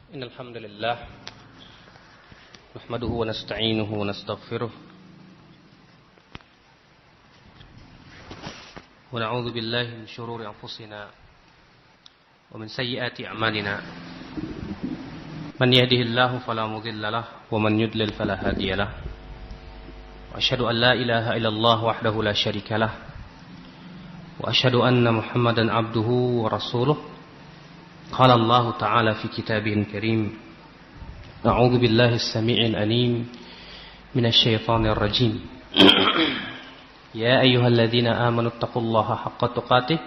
إن الحمد لله نحمده ونستعينه ونستغفره ونعوذ بالله من شرور أنفسنا ومن سيئات أعمالنا من يهده الله فلا مضل له ومن يضلل فلا هادي له وأشهد أن لا إله إلا الله وحده لا شريك له وأشهد أن محمدا عبده ورسوله قال الله تعالى في كتابه الكريم أعوذ بالله السميع العليم من الشيطان الرجيم يا أيها الذين آمنوا اتقوا الله حق تقاته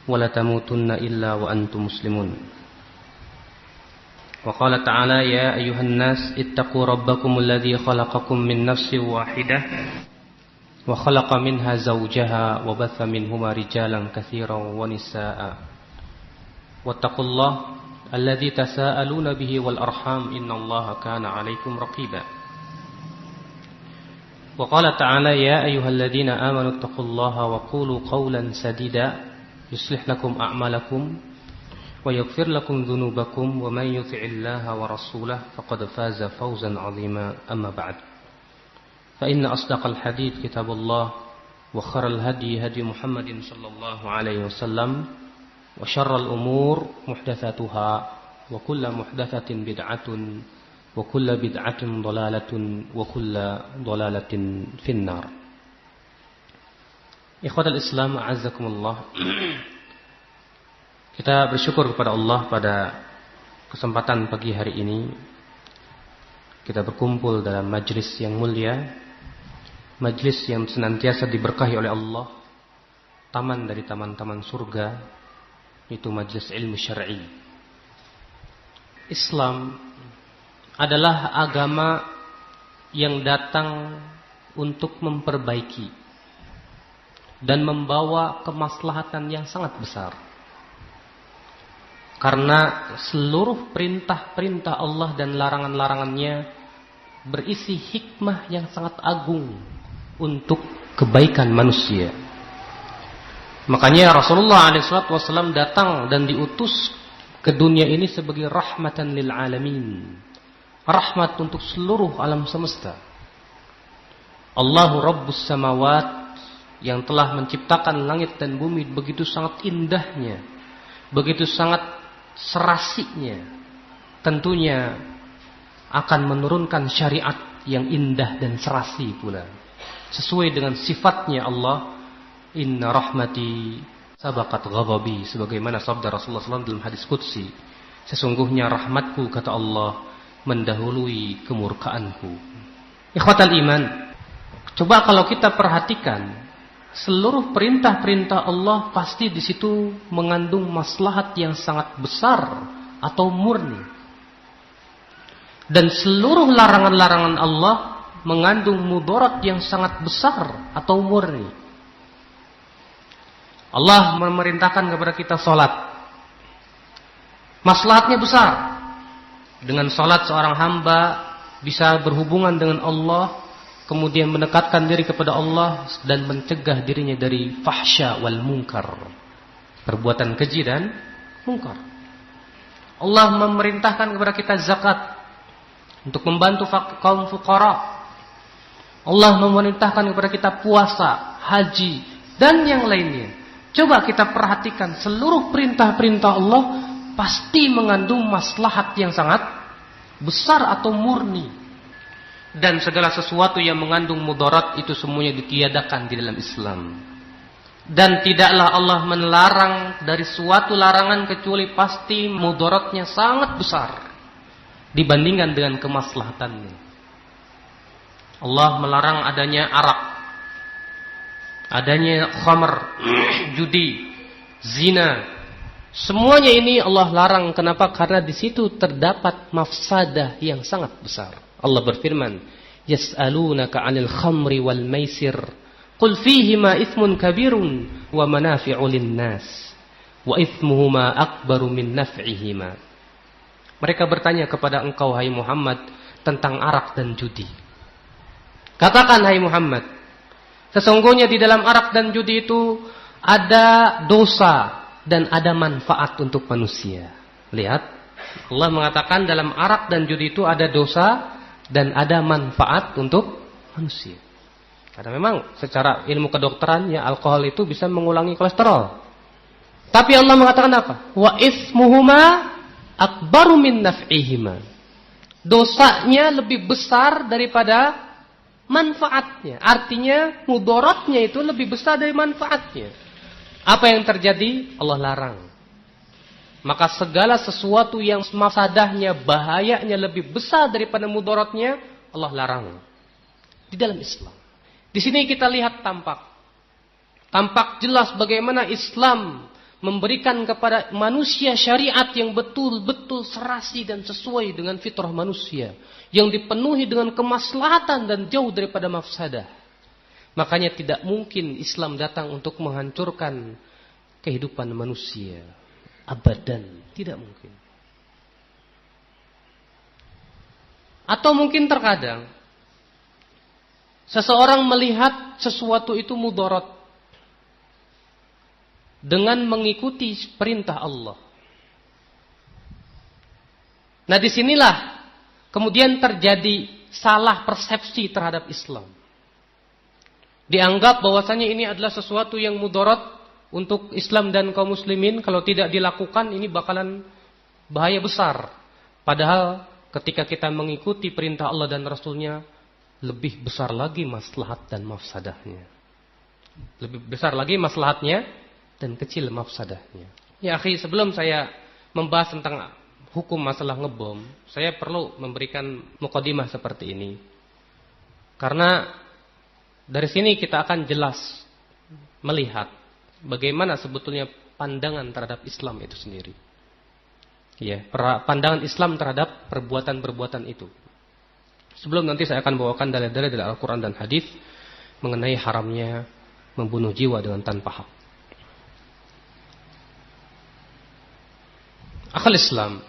ولا تموتن إلا وأنتم مسلمون وقال تعالى يا أيها الناس اتقوا ربكم الذي خلقكم من نفس واحدة وخلق منها زوجها وبث منهما رجالا كثيرا ونساء واتقوا الله الذي تساءلون به والأرحام إن الله كان عليكم رقيبا وقال تعالى يا أيها الذين آمنوا اتقوا الله وقولوا قولا سديدا يصلح لكم أعمالكم ويغفر لكم ذنوبكم ومن يطع الله ورسوله فقد فاز فوزا عظيما أما بعد فإن أصدق الحديث كتاب الله وخير الهدي هدي محمد صلى الله عليه وسلم وشر الأمور محدثاتها وكل محدثة بدعة وكل بدعة ضلالة وكل ضلالة في النار. Ikhwatal Islam a'azzakumullah. Kita bersyukur kepada Allah pada kesempatan pagi hari ini kita berkumpul dalam majlis yang mulia, majlis yang senantiasa diberkahi oleh Allah, taman dari taman-taman surga, itu majlis ilmu syar'i. Islam adalah agama yang datang untuk memperbaiki dan membawa kemaslahatan yang sangat besar. Karena seluruh perintah-perintah Allah dan larangan-larangannya berisi hikmah yang sangat agung untuk kebaikan manusia. Makanya Rasulullah SAW datang dan diutus ke dunia ini sebagai rahmatan lil alamin, rahmat untuk seluruh alam semesta. Allahu Rabbus samawat, yang telah menciptakan langit dan bumi begitu sangat indahnya, begitu sangat serasinya, tentunya akan menurunkan syariat yang indah dan serasi pula, sesuai dengan sifatnya Allah. Inna rahmati sabaqat ghadabi, sebagaimana sabda Rasulullah SAW dalam hadis qudsi, sesungguhnya rahmatku, kata Allah, mendahului kemurkaanku. Ikhwatal iman, coba kalau kita perhatikan seluruh perintah-perintah Allah pasti di situ mengandung maslahat yang sangat besar atau murni, dan seluruh larangan-larangan Allah mengandung mudarat yang sangat besar atau murni. Allah memerintahkan kepada kita salat. Maslahatnya besar. Dengan salat seorang hamba bisa berhubungan dengan Allah, kemudian mendekatkan diri kepada Allah dan mencegah dirinya dari fahsya wal munkar, perbuatan keji dan munkar. Allah memerintahkan kepada kita zakat untuk membantu kaum fuqara. Allah memerintahkan kepada kita puasa, haji, dan yang lainnya. Coba kita perhatikan seluruh perintah-perintah Allah pasti mengandung maslahat yang sangat besar atau murni. Dan segala sesuatu yang mengandung mudarat itu semuanya ditiadakan di dalam Islam. Dan tidaklah Allah melarang dari suatu larangan kecuali pasti mudaratnya sangat besar dibandingkan dengan kemaslahatannya. Allah melarang adanya arak, adanya khamr, judi, zina. Semuanya ini Allah larang. Kenapa? Karena di situ terdapat mafsadah yang sangat besar. Allah berfirman, "Yas'alunaka 'anil khamri wal maisir, qul fihima itsmun kabirun wa manafi'u lin-nas, wa itsmuhuma akbaru min naf'ihima." Mereka bertanya kepada engkau, hai Muhammad, tentang arak dan judi. Katakan, hai Muhammad, sesungguhnya di dalam arak dan judi itu ada dosa dan ada manfaat untuk manusia. Lihat, Allah mengatakan dalam arak dan judi itu ada dosa dan ada manfaat untuk manusia. Karena memang secara ilmu kedokteran ya alkohol itu bisa mengulangi kolesterol. Tapi Allah mengatakan apa? Wa ismuhuma akbaru min naf'ihima. Dosanya lebih besar daripada manfaatnya. Artinya mudaratnya itu lebih besar dari manfaatnya. Apa yang terjadi? Allah larang. Maka segala sesuatu yang mafsadahnya, bahayanya lebih besar daripada mudaratnya, Allah larang. Di dalam Islam. Di sini kita lihat tampak jelas bagaimana Islam memberikan kepada manusia syariat yang betul-betul serasi dan sesuai dengan fitrah manusia, yang dipenuhi dengan kemaslahatan dan jauh daripada mafsadah. Makanya tidak mungkin Islam datang untuk menghancurkan kehidupan manusia. Abadan, tidak mungkin. Atau mungkin terkadang seseorang melihat sesuatu itu mudarat dengan mengikuti perintah Allah. Nah, disinilah kemudian terjadi salah persepsi terhadap Islam. Dianggap bahwasanya ini adalah sesuatu yang mudarat untuk Islam dan kaum muslimin, kalau tidak dilakukan ini bakalan bahaya besar. Padahal ketika kita mengikuti perintah Allah dan Rasulnya, lebih besar lagi maslahat dan mafsadahnya. Lebih besar lagi maslahatnya dan kecil mafsadahnya. Ya akhi, sebelum saya membahas tentang hukum masalah ngebom, saya perlu memberikan mukadimah seperti ini. Karena dari sini kita akan jelas melihat bagaimana sebetulnya pandangan terhadap Islam itu sendiri. Ya, pandangan Islam terhadap perbuatan-perbuatan itu. Sebelum nanti saya akan bawakan dalil-dalil dari Al-Quran dan Hadis mengenai haramnya membunuh jiwa dengan tanpa hak. Akal Islam,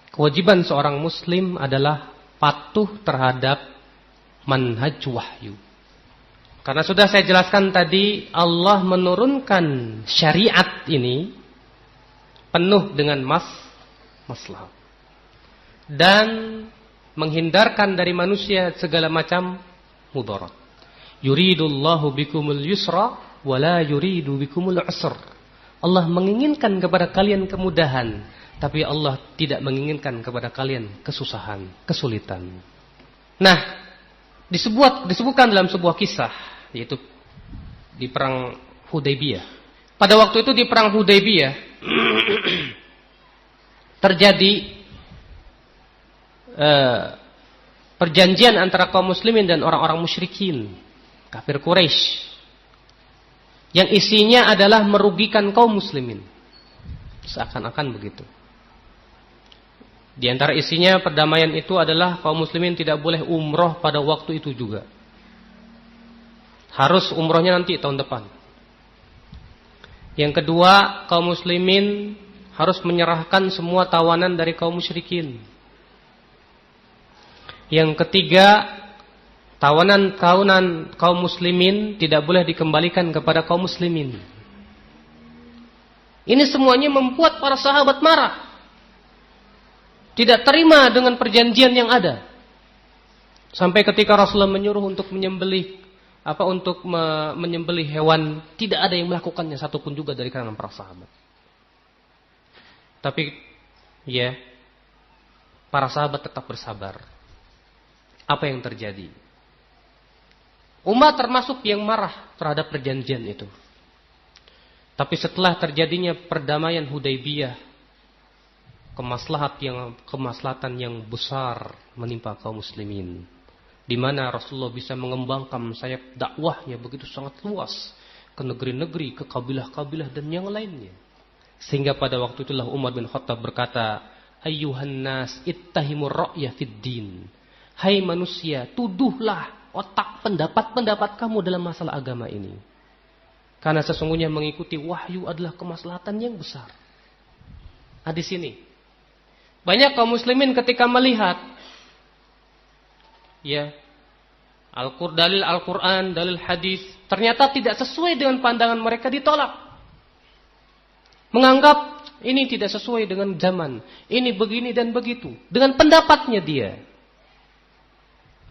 kewajiban seorang Muslim adalah patuh terhadap manhaj wahyu. Karena sudah saya jelaskan tadi, Allah menurunkan syariat ini penuh dengan maslahat dan menghindarkan dari manusia segala macam mudarat. Yuridullahu bikumul yusra wa la yuridu bikumul usra. Allah menginginkan kepada kalian kemudahan, tapi Allah tidak menginginkan kepada kalian kesusahan, kesulitan. Nah, disebutkan dalam sebuah kisah, yaitu di perang Hudaybiyah. Pada waktu itu di perang Hudaybiyah terjadi perjanjian antara kaum muslimin dan orang-orang musyrikin, kafir Quraisy, yang isinya adalah merugikan kaum muslimin. Seakan-akan begitu. Di antara isinya perdamaian itu adalah kaum muslimin tidak boleh umroh pada waktu itu juga. Harus umrohnya nanti tahun depan. Yang kedua, kaum muslimin harus menyerahkan semua tawanan dari kaum musyrikin. Yang ketiga, tawanan kaum muslimin tidak boleh dikembalikan kepada kaum muslimin. Ini semuanya membuat para sahabat marah. Tidak terima dengan perjanjian yang ada. Sampai ketika Rasulullah menyuruh untuk menyembelih hewan, tidak ada yang melakukannya satupun juga dari kalangan para sahabat. Tapi ya, para sahabat tetap bersabar. Apa yang terjadi? Umat termasuk yang marah terhadap perjanjian itu. Tapi setelah terjadinya perdamaian Hudaybiyah, kemaslahatan yang besar menimpa kaum muslimin, di mana Rasulullah bisa mengembangkan sayap dakwahnya begitu sangat luas ke negeri-negeri, ke kabilah-kabilah dan yang lainnya. Sehingga pada waktu itulah Umar bin Khattab berkata, "Ayyuhan nas ittahimur ra'ya fid din." Hai manusia, tuduhlah otak pendapat kamu dalam masalah agama ini. Karena sesungguhnya mengikuti wahyu adalah kemaslahatan yang besar. Di sini banyak kaum muslimin ketika melihat dalil Al-Quran, dalil hadis, ternyata tidak sesuai dengan pandangan mereka, ditolak. Menganggap Ini tidak sesuai dengan zaman. Ini begini dan begitu. Dengan pendapatnya dia.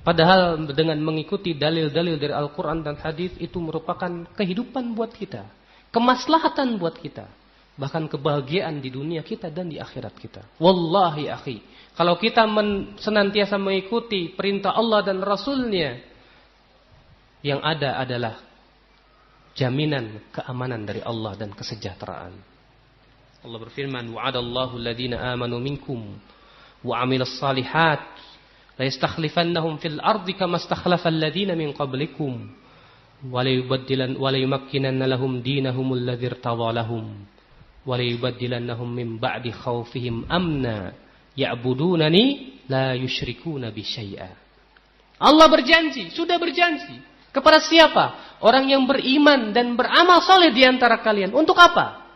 Padahal dengan mengikuti dalil-dalil dari Al-Quran dan Hadis itu merupakan kehidupan buat kita. Kemaslahatan buat kita. Bahkan kebahagiaan di dunia kita dan di akhirat kita. Wallahi akhi. Kalau kita senantiasa mengikuti perintah Allah dan Rasulnya. Yang ada adalah jaminan keamanan dari Allah dan kesejahteraan. Allah berfirman, wa'adallahu alladhina amanu minkum wa 'amilus salihat la yastakhlifannahum fil ardi kama istakhlafal ladina min qablikum wa la yumakkinanna lahum dinahumul ladzi irtadha lahum wa la yubaddilannahum min ba'di khawfihim amna ya'budunani la yusyrikuna bi syai'a. Allah berjanji, sudah berjanji kepada siapa? Orang yang beriman dan beramal saleh di antara kalian. Untuk apa?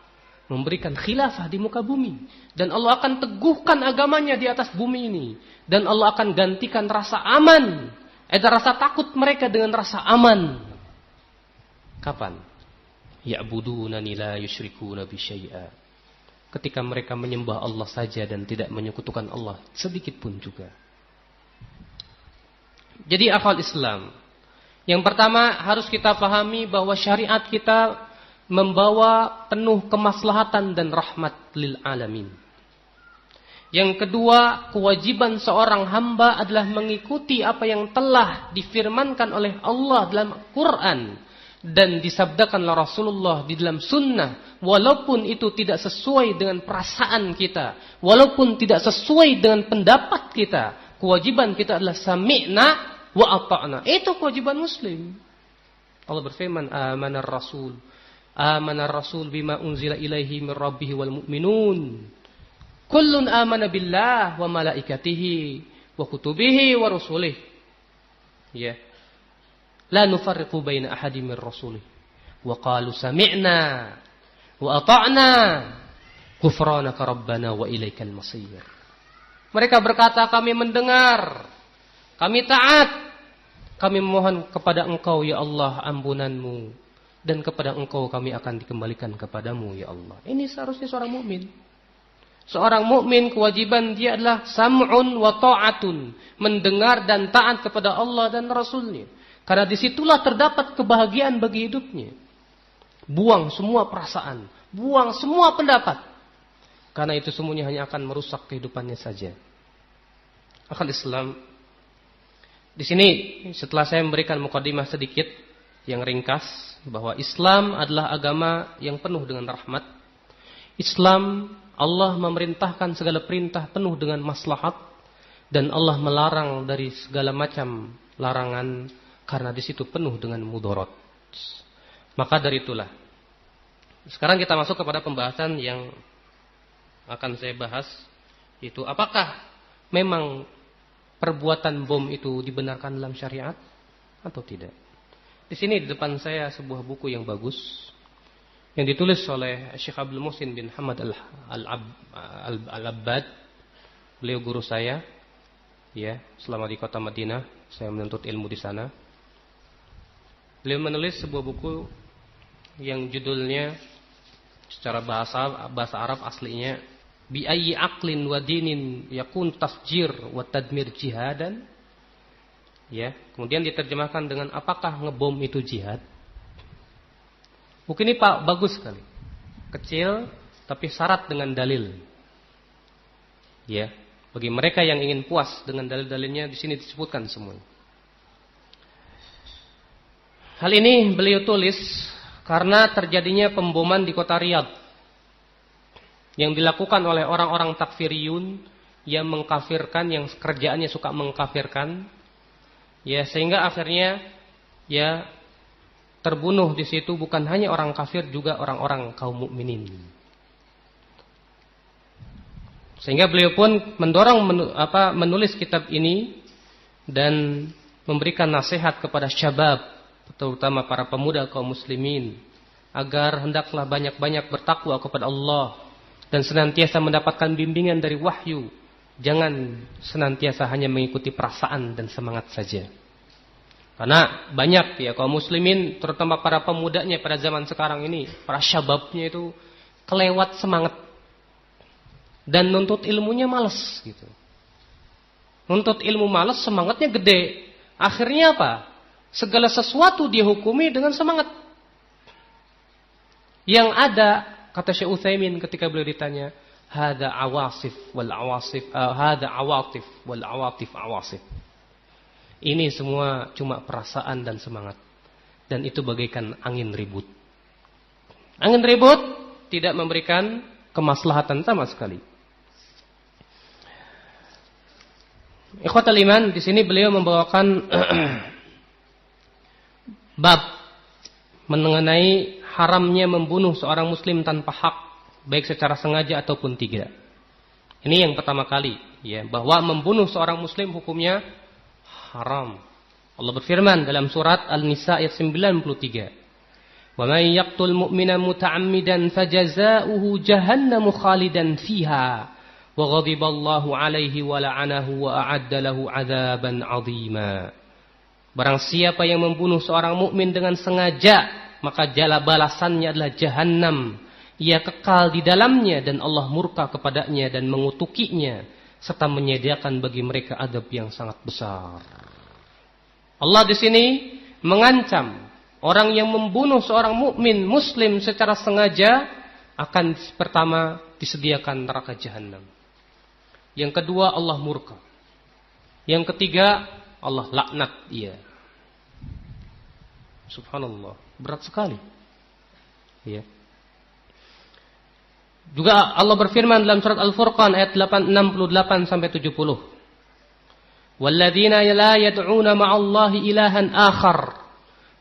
Memberikan khilafah di muka bumi. Dan Allah akan teguhkan agamanya di atas bumi ini. Dan Allah akan gantikan rasa aman. Rasa takut mereka dengan rasa aman. Kapan? Ya'budunani la yusyrikuna bi syai'a. Ketika mereka menyembah Allah saja dan tidak menyekutukan Allah sedikit pun juga. Jadi akal Islam. Yang pertama harus kita pahami bahwa syariat kita membawa penuh kemaslahatan dan rahmat lil alamin. Yang kedua, kewajiban seorang hamba adalah mengikuti apa yang telah difirmankan oleh Allah dalam Quran dan disabdakan oleh Rasulullah di dalam sunnah, walaupun itu tidak sesuai dengan perasaan kita, walaupun tidak sesuai dengan pendapat kita. Kewajiban kita adalah sami'na wa ata'na. Itu kewajiban muslim. Allah berfirman, Amanar Rasul bima unzila ilaihi min rabbih wal mu'minun. Kullun amana billah wa malaikatihi wa kutubihi wa rusulih. Ya. La nufarriqu baina ahadin min rasulih. Wa qalu sami'na wa ata'na. Ghufranaka rabbana wa ilaikal masir. Mereka berkata, kami mendengar, kami taat, kami memohon kepada Engkau ya Allah ampunanmu. Dan kepada Engkau kami akan dikembalikan kepadamu ya Allah. Ini seharusnya seorang mukmin. Seorang mukmin kewajiban dia adalah sam'un wa ta'atun, mendengar dan taat kepada Allah dan Rasulnya. Karena disitulah terdapat kebahagiaan bagi hidupnya. Buang semua perasaan, buang semua pendapat. Karena itu semuanya hanya akan merusak kehidupannya saja. Akal Islam. Di sini setelah saya memberikan mukadimah sedikit yang ringkas bahwa Islam adalah agama yang penuh dengan rahmat. Islam, Allah memerintahkan segala perintah penuh dengan maslahat dan Allah melarang dari segala macam larangan karena di situ penuh dengan mudarat. Maka dari itulah sekarang kita masuk kepada pembahasan yang akan saya bahas, yaitu apakah memang perbuatan bom itu dibenarkan dalam syariat atau tidak. Di sini di depan saya sebuah buku yang bagus yang ditulis oleh Syekh Abdul Muhsin bin Hamad Al-Abbad. Beliau guru saya, ya, selama di kota Madinah, saya menuntut ilmu di sana. Beliau menulis sebuah buku yang judulnya secara bahasa Arab aslinya bi ayyi aqlin wa dinin yakun tafjir wa tadmir jihadan. Ya, kemudian diterjemahkan dengan apakah ngebom itu jihad? Buku ini Pak bagus sekali. Kecil tapi syarat dengan dalil. Ya, bagi mereka yang ingin puas dengan dalil-dalilnya di sini disebutkan semua. Hal ini beliau tulis karena terjadinya pemboman di kota Riyadh yang dilakukan oleh orang-orang takfiriyun yang mengkafirkan, yang kerjaannya suka mengkafirkan. Ya, sehingga akhirnya ya terbunuh di situ bukan hanya orang kafir, juga orang-orang kaum mukminin. Sehingga beliau pun mendorong menulis kitab ini dan memberikan nasihat kepada syabab, terutama para pemuda kaum muslimin, agar hendaklah banyak-banyak bertakwa kepada Allah dan senantiasa mendapatkan bimbingan dari wahyu. Jangan senantiasa hanya mengikuti perasaan dan semangat saja. Karena banyak ya kaum muslimin, terutama para pemudanya pada zaman sekarang ini, para syababnya itu kelewat semangat. dan nuntut ilmunya malas gitu. Nuntut ilmu malas, semangatnya gede. Akhirnya apa? Segala sesuatu dia hukumi dengan semangat. Yang ada, kata Syekh Utsaimin ketika beliau ditanya, hada awasif wal awasif, hada awatif wal awatif awasif. Ini semua cuma perasaan dan semangat. Dan itu bagaikan angin ribut. Angin ribut tidak memberikan kemaslahatan sama sekali. Ikhwatal iman, di sini beliau membawakan bab mengenai haramnya membunuh seorang muslim tanpa hak, baik secara sengaja ataupun tidak. Ini yang pertama kali, ya, bahwa membunuh seorang muslim hukumnya haram. Allah berfirman dalam surat An-Nisa ayat 93. Wa may yaqtul mu'mina muta'ammidan fajazaohu jahannamu khalidan fiha wa ghadiballahu 'alaihi wa la'anahu wa a'adda lahu 'adzaban 'azima. Barang siapa yang membunuh seorang mukmin dengan sengaja, maka jala balasannya adalah jahanam. Ia kekal di dalamnya dan Allah murka kepadanya dan mengutukinya serta menyediakan bagi mereka adab yang sangat besar. Allah di sini mengancam orang yang membunuh seorang mukmin muslim secara sengaja akan pertama disediakan neraka jahanam. Yang kedua, Allah murka. Yang ketiga, Allah laknat dia. Subhanallah, berat sekali. Ya. Juga Allah berfirman dalam surat Al-Furqan ayat 68 sampai 70. Walladzina la yad'una ma'allahi ilahan akhar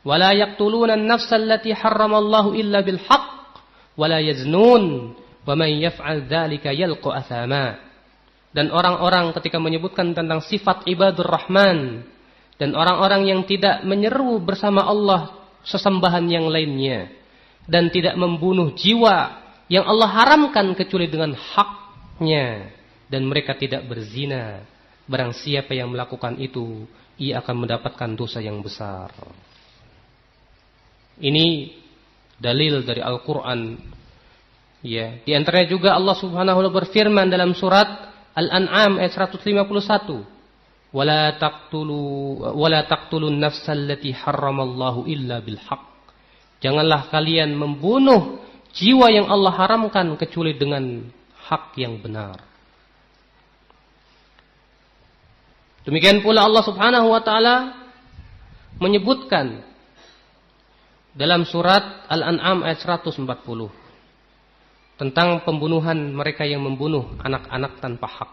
wa la yaqtuluna an-nafsa allati harramallahu illa bil haqq wa la yaznun wa man yaf'al dzalika yalqa athama. Dan orang-orang ketika menyebutkan tentang sifat ibadur rahman dan orang-orang yang tidak menyeru bersama Allah sesembahan yang lainnya dan tidak membunuh jiwa yang Allah haramkan kecuali dengan haknya dan mereka tidak berzina. Barang siapa yang melakukan itu, ia akan mendapatkan dosa yang besar. Ini dalil dari Al-Quran. Ya, di antaranya juga Allah Subhanahu wa taala berfirman dalam surat Al-An'am ayat 151. Wala taqtulun nafsal lati harramallahu illa bil haqq. Janganlah kalian membunuh jiwa yang Allah haramkan kecuali dengan hak yang benar. Demikian pula Allah Subhanahu wa taala menyebutkan dalam surat Al-An'am ayat 140 tentang pembunuhan mereka yang membunuh anak-anak tanpa hak.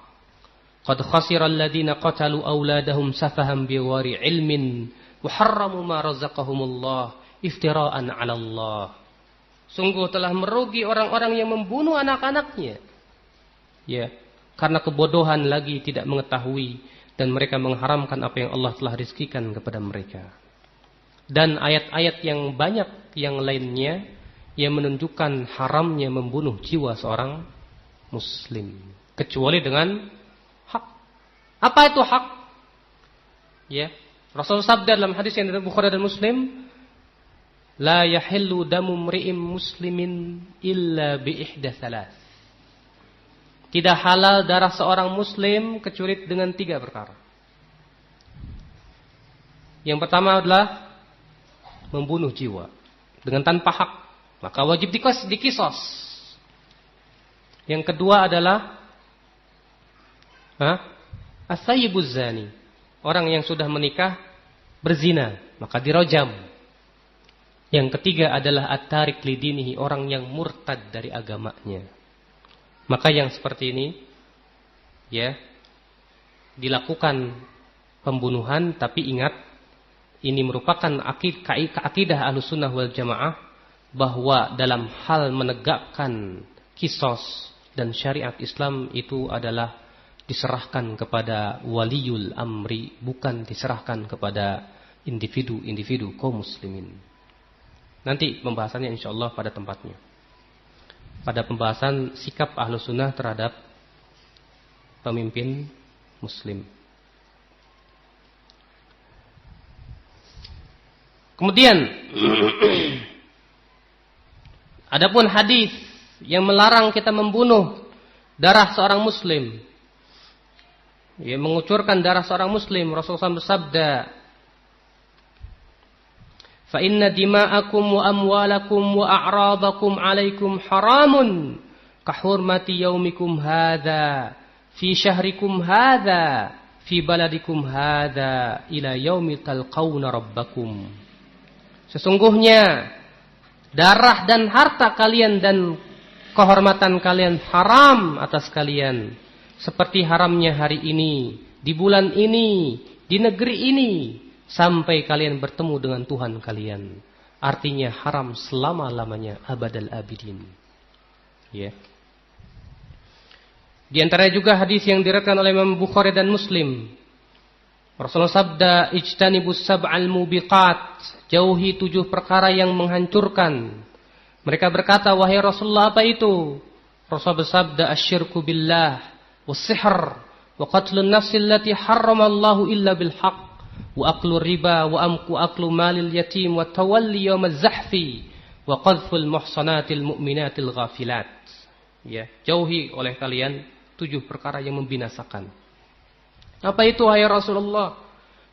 Qad khasiral ladzina qatalu auladahum safahan bighairi ilmin wa harramu ma razaqahumullah iftira'an 'ala Allah. Sungguh telah merugi orang-orang yang membunuh anak-anaknya. Ya, karena kebodohan lagi tidak mengetahui dan mereka mengharamkan apa yang Allah telah rizkikan kepada mereka. Dan ayat-ayat yang banyak yang lainnya yang menunjukkan haramnya membunuh jiwa seorang muslim kecuali dengan hak. Apa itu hak? Ya, Rasul sabda dalam hadis yang dari Bukhari dan Muslim, la yahillu damu mri'im muslimin illa bi ihda thalath. Tidak halal darah seorang muslim kecuali dengan 3 perkara. Yang pertama adalah membunuh jiwa dengan tanpa hak, maka wajib dikisos. Yang kedua adalah as-sayyibuz zani, orang yang sudah menikah berzina, maka dirojam. Yang ketiga adalah at-tarik lidinihi, orang yang murtad dari agamanya. Maka yang seperti ini, ya, dilakukan pembunuhan, tapi ingat, ini merupakan akidah Ahlussunnah wal Jamaah bahwa dalam hal menegakkan kisos dan syariat Islam itu adalah diserahkan kepada waliyul amri, bukan diserahkan kepada individu-individu kaum muslimin. Nanti pembahasannya insyaallah pada tempatnya. Pada pembahasan sikap Ahlussunnah terhadap pemimpin muslim. Kemudian adapun hadis yang melarang kita membunuh darah seorang muslim, ya, mengucurkan darah seorang muslim, Rasulullah bersabda, fa inna dima'akum wa amwalakum wa a'radakum 'alaikum haramun ka hurmati yaumikum hadza fi syahrikum hadza fi baladikum hadza ila yaumi talqauna rabbakum. Sesungguhnya darah dan harta kalian dan kehormatan kalian haram atas kalian, seperti haramnya hari ini, di bulan ini, di negeri ini, sampai kalian bertemu dengan Tuhan kalian. Artinya haram selama-lamanya, abadal abidin. Ya. Di antaranya juga hadis yang diriwayatkan oleh Imam Bukhari dan Muslim. Rasulullah sabda, ijtanibus sab'al mubiqat, jauhi 7 perkara yang menghancurkan. Mereka berkata, wahai Rasulullah, apa itu? Rasulullah bersabda, asyirku billah, was-sihr, wa qatlun nafsi allati harramallahu illa bilhaq, wa aklu riba, wa aklu malil yatim, wa tawalli yawmaz zahfi, wa qadhful muhsanatil mu'minatil ghafilat. Ya, jauhi oleh kalian 7 perkara yang membinasakan. Apa itu, wahai Rasulullah?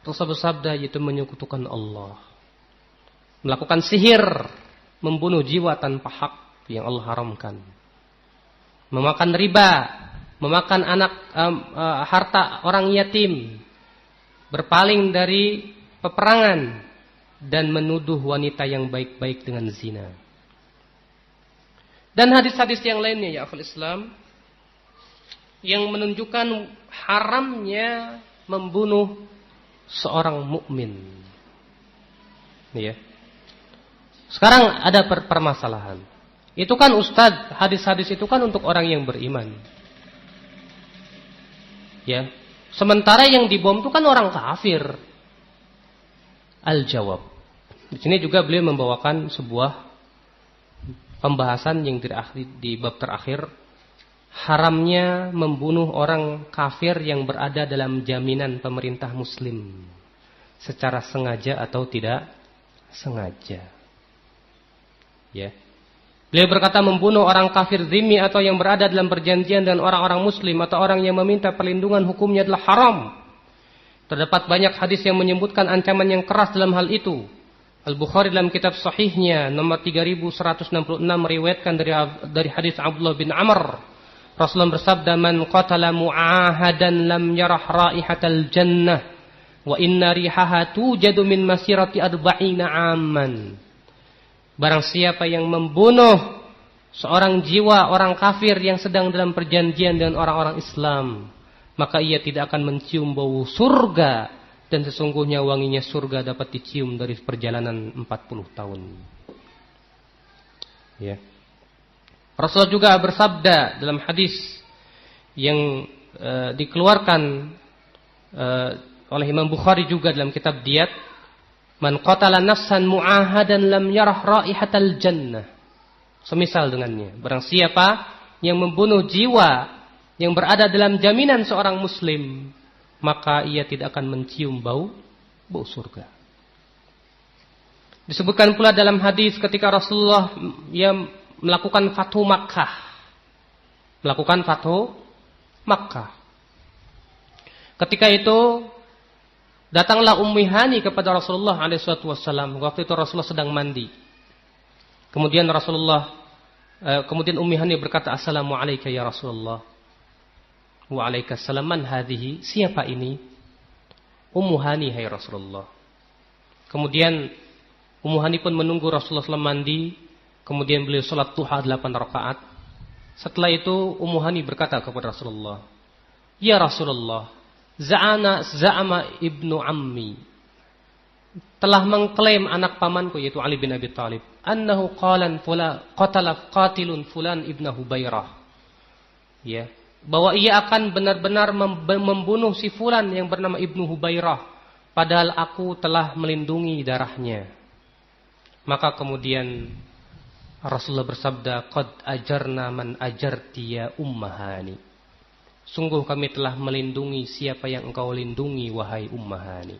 Rasulullah bersabda, yaitu menyekutukan Allah, melakukan sihir, membunuh jiwa tanpa hak yang Allah haramkan, memakan riba, memakan harta orang yatim, berpaling dari peperangan, dan menuduh wanita yang baik-baik dengan zina. Dan hadis-hadis yang lainnya, ya akhul Islam, yang menunjukkan haramnya membunuh seorang mukmin. Ya. Sekarang ada permasalahan. Itu kan Ustaz, hadis-hadis itu kan untuk orang yang beriman. Ya. Sementara yang dibom itu kan orang kafir. Al-jawab. Di sini juga beliau membawakan sebuah pembahasan yang di bab terakhir, haramnya membunuh orang kafir yang berada dalam jaminan pemerintah muslim, secara sengaja atau tidak sengaja. Ya. Beliau berkata, membunuh orang kafir zimmi atau yang berada dalam perjanjian dengan orang-orang muslim atau orang yang meminta perlindungan, hukumnya adalah haram. Terdapat banyak hadis yang menyebutkan ancaman yang keras dalam hal itu. Al-Bukhari dalam kitab sahihnya nomor 3166 meriwayatkan dari hadis Abdullah bin Amr. Rasulullah bersabda, man qatala mu'ahadan lam yarah raihatal jannah wa inna rihaha tujadu min masirati 40 amman. Barang siapa yang membunuh seorang jiwa orang kafir yang sedang dalam perjanjian dengan orang-orang Islam, maka ia tidak akan mencium bau surga, dan sesungguhnya wanginya surga dapat dicium dari perjalanan 40 tahun. Ya. Rasul juga bersabda dalam hadis yang dikeluarkan oleh Imam Bukhari juga dalam kitab Diyat, man qatala nafsan mu'ahadan lam yarah raihatal jannah. Semisal dengannya, barang siapa yang membunuh jiwa yang berada dalam jaminan seorang muslim, maka ia tidak akan mencium bau surga. Disebutkan pula dalam hadis ketika Rasulullah melakukan Fathu Makkah. Ketika itu datanglah Ummi Hani kepada Rasulullah SAW. Waktu itu Rasulullah sedang mandi. Kemudian Ummi Hani berkata, Assalamualaikum ya Rasulullah. Waalaikumsalam, man hadhihi? Siapa ini? Ummu Hani, hai Rasulullah. Kemudian Ummu Hani pun menunggu Rasulullah SAW mandi. Kemudian beliau salat duha 8 rakaat. Setelah itu Ummu Hani berkata kepada Rasulullah, ya Rasulullah, za'ama ibnu ammi, telah mengklaim anak pamanku yaitu Ali bin Abi Thalib, annahu qatala qatilun fulan ibnu Hubairah. Ya, bahwa ia akan benar-benar membunuh si fulan yang bernama Ibnu Hubairah, padahal aku telah melindungi darahnya. Maka kemudian Rasulullah bersabda, qad ajarna man ajarti ya ummahani. Sungguh kami telah melindungi siapa yang engkau lindungi wahai ummahani.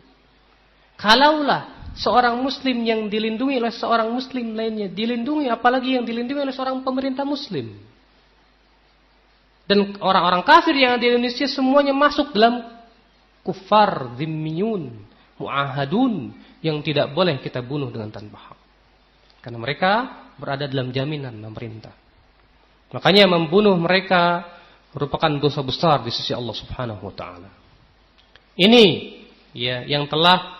Kalaulah seorang muslim yang dilindungi oleh seorang muslim lainnya dilindungi, apalagi yang dilindungi oleh seorang pemerintah muslim. Dan orang-orang kafir yang ada di Indonesia semuanya masuk dalam kufar, zimmiyun, mu'ahadun, yang tidak boleh kita bunuh dengan tanpa hak. Karena mereka berada dalam jaminan pemerintah. Makanya membunuh mereka merupakan dosa besar di sisi Allah Subhanahu wa taala. Ini ya yang telah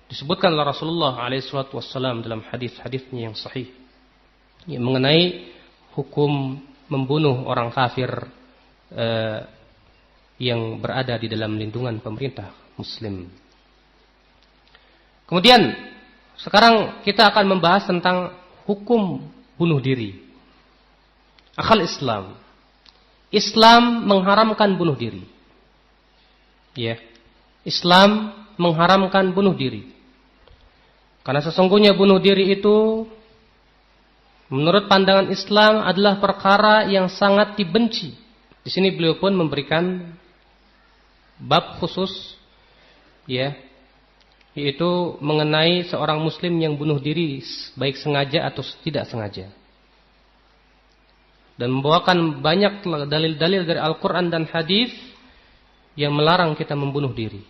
disebutkan oleh Rasulullah alaihi salatu wassalam dalam hadis-hadisnya yang sahih. Ya, mengenai hukum membunuh orang kafir yang berada di dalam lindungan pemerintah muslim. Kemudian sekarang kita akan membahas tentang hukum bunuh diri. Akal Islam. Islam mengharamkan bunuh diri. Ya. Islam mengharamkan bunuh diri. Karena sesungguhnya bunuh diri itu menurut pandangan Islam adalah perkara yang sangat dibenci. Di sini beliau pun memberikan bab khusus ya, yaitu mengenai seorang muslim yang bunuh diri baik sengaja atau tidak sengaja. Dan membawakan banyak dalil-dalil dari Al-Quran dan hadis yang melarang kita membunuh diri.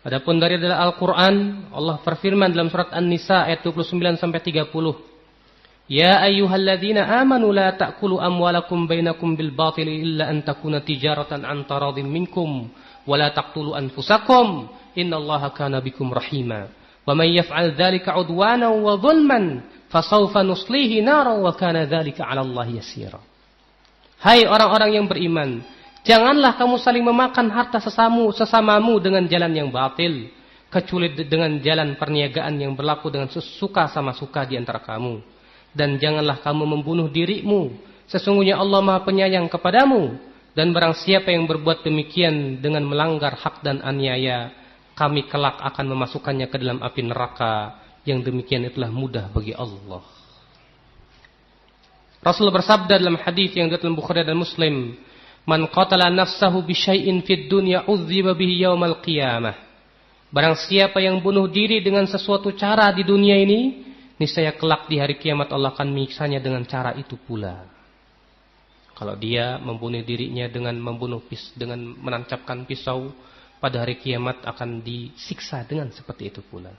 Adapun dari Al-Quran, Allah berfirman dalam surat An-Nisa ayat 29 sampai 30. Ya ayyuhalladzina amanu la ta'kulu amwalakum bainakum bil batili illa an takuna tijaratan an taradin minkum wa la taqtulu anfusakum innallaha kana bikum rahima. Wa may yaf'al dzalika 'udwanan wa dhulman fasawfa nuslihi naran wa kana dzalika 'ala Allah yasira. Hai orang-orang yang beriman, janganlah kamu saling memakan harta sesamamu dengan jalan yang batil, kecuali dengan jalan perniagaan yang berlaku dengan suka sama suka di antara kamu. Dan janganlah kamu membunuh dirimu, sesungguhnya Allah Maha Penyayang kepadamu. Dan barang siapa yang berbuat demikian dengan melanggar hak dan aniaya, kami kelak akan memasukkannya ke dalam api neraka. Yang demikian itulah mudah bagi Allah. Rasul bersabda dalam hadis yang dalam Bukhari dan Muslim, "Man qatala nafsahu bi syai'in fid dunya udziba bihi yaumal qiyamah." Barang siapa yang bunuh diri dengan sesuatu cara di dunia ini, niscaya kelak di hari kiamat Allah akan menyiksanya dengan cara itu pula. Kalau dia membunuh dirinya dengan dengan menancapkan pisau, pada hari kiamat akan disiksa dengan seperti itu pula.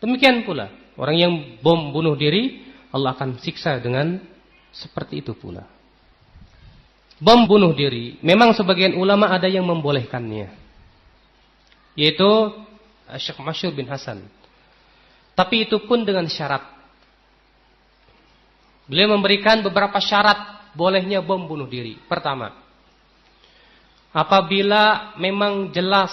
Demikian pula orang yang bom bunuh diri, Allah akan siksa dengan seperti itu pula. Bom bunuh diri, memang sebagian ulama ada yang membolehkannya, yaitu Syekh Masyhur bin Hasan. Tapi itu pun dengan syarat. Beliau memberikan beberapa syarat bolehnya bom bunuh diri. Pertama, apabila memang jelas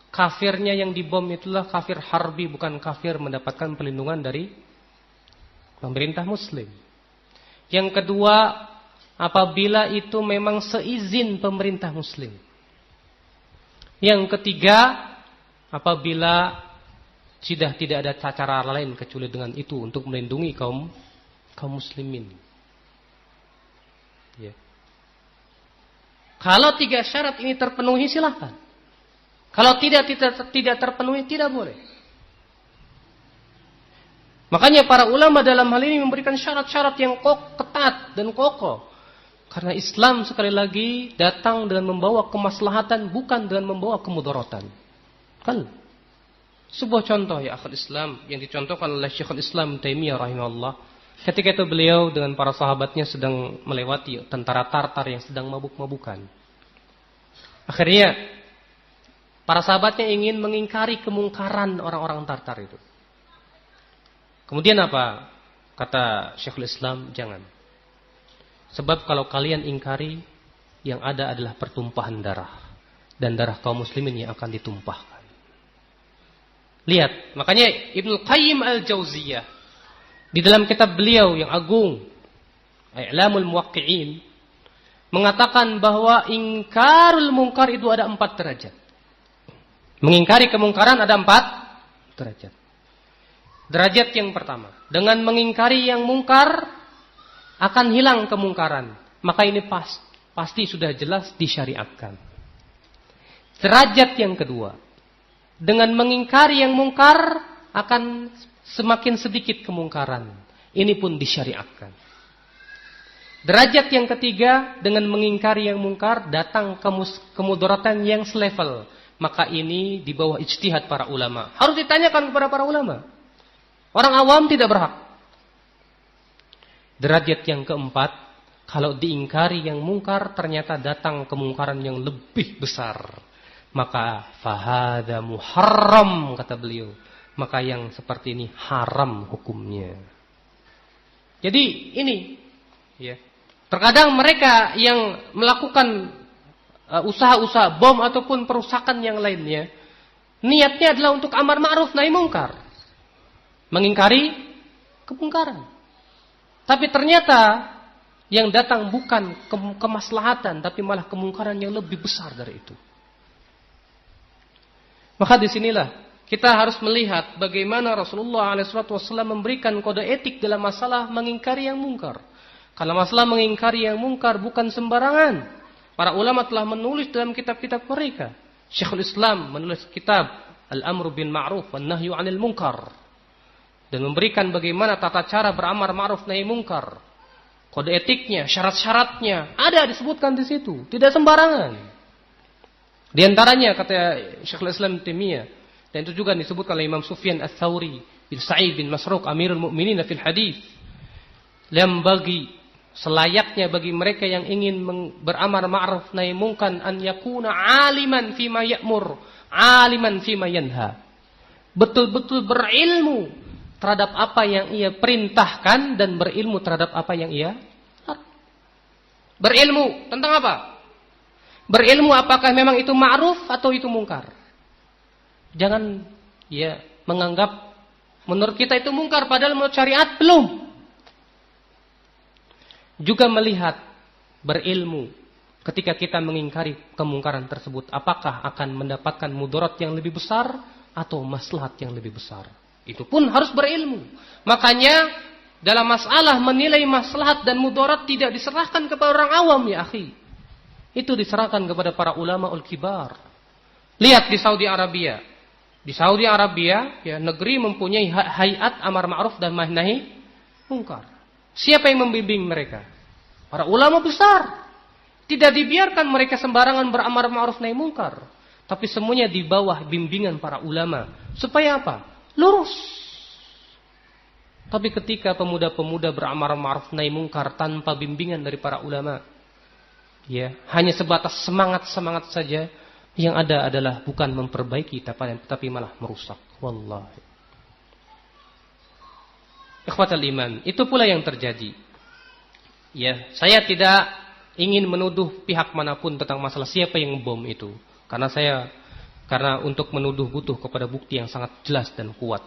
kafirnya yang dibom itulah kafir harbi, bukan kafir mendapatkan perlindungan dari pemerintah muslim. Yang kedua, apabila itu memang seizin pemerintah muslim. Yang ketiga, apabila sudah tidak ada cara lain kecuali dengan itu untuk melindungi kaum muslimin. Ya. Kalau tiga syarat ini terpenuhi silahkan. Kalau tidak terpenuhi tidak boleh. Makanya para ulama dalam hal ini memberikan syarat-syarat yang ketat dan kokoh. Karena Islam sekali lagi datang dengan membawa kemaslahatan, bukan dengan membawa kemudaratan. Kan? Sebuah contoh ya akhul Islam yang dicontohkan oleh Syekhul Islam Taimiyah rahimahullah. Ketika itu beliau dengan para sahabatnya sedang melewati tentara Tartar yang sedang mabuk-mabukan. Akhirnya para sahabatnya ingin mengingkari kemungkaran orang-orang Tartar itu. Kemudian apa? Kata Syekhul Islam, jangan. Sebab kalau kalian ingkari, yang ada adalah pertumpahan darah. Dan darah kaum muslimin yang akan ditumpahkan. Lihat, makanya Ibnu Qayyim al-Jauziyah di dalam kitab beliau yang agung, I'lamul Muwaqqi'in, mengatakan bahwa ingkarul munkar itu ada 4 derajat. Mengingkari kemungkaran ada 4 derajat. Derajat yang pertama, dengan mengingkari yang mungkar akan hilang kemungkaran. Maka ini pasti sudah jelas disyariatkan. Derajat yang kedua, dengan mengingkari yang mungkar akan semakin sedikit kemungkaran. Ini pun disyariatkan. Derajat yang ketiga, dengan mengingkari yang mungkar, datang kemudaratan yang selevel. Maka ini di bawah ijtihad para ulama. Harus ditanyakan kepada para ulama. Orang awam tidak berhak. Derajat yang keempat, kalau diingkari yang mungkar, ternyata datang kemungkaran yang lebih besar. Maka fahada muharram, kata beliau. Maka yang seperti ini haram hukumnya. Jadi ini, ya. Terkadang mereka yang melakukan usaha-usaha bom ataupun perusakan yang lainnya, niatnya adalah untuk amar ma'ruf nahi mungkar, mengingkari kemungkaran. Tapi ternyata yang datang bukan kemaslahatan, tapi malah kemungkaran yang lebih besar dari itu. Maka disinilah kita harus melihat bagaimana Rasulullah SAW memberikan kode etik dalam masalah mengingkari yang mungkar. Kalau masalah mengingkari yang mungkar bukan sembarangan. Para ulama telah menulis dalam kitab-kitab mereka. Syekhul Islam menulis kitab Al-Amru bil Ma'ruf wan Nahyu 'anil Munkar, dan memberikan bagaimana tata cara beramar ma'ruf nahi mungkar. Kode etiknya, syarat-syaratnya ada disebutkan di situ, tidak sembarangan. Di antaranya kata Syekhul Islam Taimiyah, dan itu juga disebutkan oleh Imam Sufyan Ats-Tsauri bin Sa'id bin Masruq Amirul Mukminin fil hadis. Selayaknya bagi mereka yang ingin beramar ma'ruf nahi mungkar an yakuna aliman fima ya'mur, aliman fima yanha. Betul-betul berilmu terhadap apa yang ia perintahkan dan berilmu terhadap apa yang ia larang. Berilmu tentang apa? Berilmu apakah memang itu ma'ruf atau itu mungkar. Jangan ya menganggap menurut kita itu mungkar padahal menurut syariat belum. Juga melihat, berilmu ketika kita mengingkari kemungkaran tersebut, apakah akan mendapatkan mudarat yang lebih besar atau maslahat yang lebih besar. Itu pun harus berilmu. Makanya dalam masalah menilai maslahat dan mudarat tidak diserahkan kepada orang awam ya akhi. Itu diserahkan kepada para ulama ul-kibar. Lihat di Saudi Arabia. Di Saudi Arabia ya, negeri mempunyai hayat amar ma'ruf dan nahi mungkar. Siapa yang membimbing mereka? Para ulama besar. Tidak dibiarkan mereka sembarangan beramar ma'ruf nahi mungkar, tapi semuanya di bawah bimbingan para ulama. Supaya apa? Lurus. Tapi ketika pemuda-pemuda beramar ma'ruf nahi mungkar tanpa bimbingan dari para ulama, ya, hanya sebatas semangat-semangat saja, yang ada adalah bukan memperbaiki tapi malah merusak. Wallahi. Ikhwatal iman, itu pula yang terjadi. Ya, saya tidak ingin menuduh pihak manapun tentang masalah siapa yang bom itu, karena untuk menuduh butuh kepada bukti yang sangat jelas dan kuat.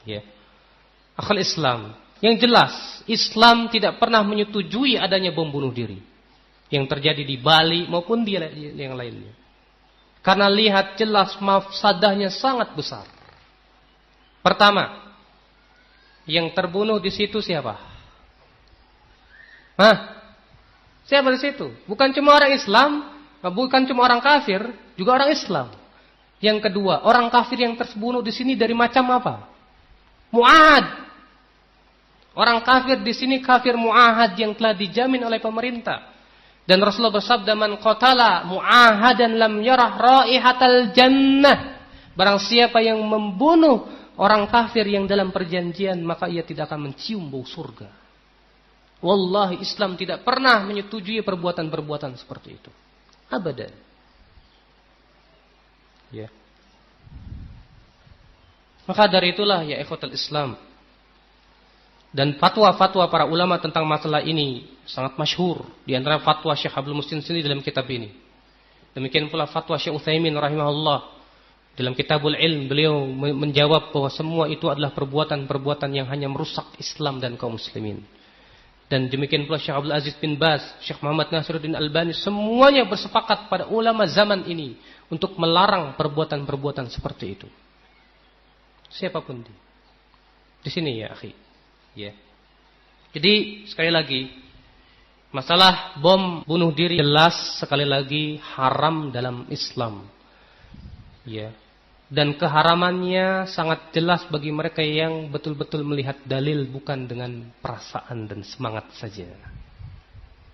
Ya. Akal Islam, yang jelas Islam tidak pernah menyetujui adanya bom bunuh diri yang terjadi di Bali maupun di yang lainnya. Karena lihat jelas mafsadahnya sangat besar. Pertama, yang terbunuh di situ siapa? Siapa di situ? Bukan cuma orang Islam, bukan cuma orang kafir, juga orang Islam. Yang kedua, orang kafir yang terbunuh di sini dari macam apa? Mu'ahad. Orang kafir di sini kafir mu'ahad yang telah dijamin oleh pemerintah. Dan Rasulullah bersabda, man qatala mu'ahadan lam yarah raihatal jannah. Barang siapa yang membunuh orang kafir yang dalam perjanjian, maka ia tidak akan mencium bau surga. Wallahi Islam tidak pernah menyetujui perbuatan-perbuatan seperti itu. Abadan. Ya. Maka dari itulah ya ikhwatul Islam. Dan fatwa-fatwa para ulama tentang masalah ini sangat masyhur. Di antara fatwa Syekh Abdul Muhsin sendiri dalam kitab ini. Demikian pula fatwa Syekh Utsaimin rahimahullah. Dalam Kitabul Ilm beliau menjawab bahwa semua itu adalah perbuatan-perbuatan yang hanya merusak Islam dan kaum muslimin. Dan demikian pula Syekh Abdul Aziz bin Baz, Syekh Muhammad Nasiruddin Albani, semuanya bersepakat pada ulama zaman ini untuk melarang perbuatan-perbuatan seperti itu. Siapapun dia. Di sini ya akhi. Ya. Jadi sekali lagi, masalah bom bunuh diri jelas sekali lagi haram dalam Islam. Ya. Dan keharamannya sangat jelas bagi mereka yang betul-betul melihat dalil bukan dengan perasaan dan semangat saja.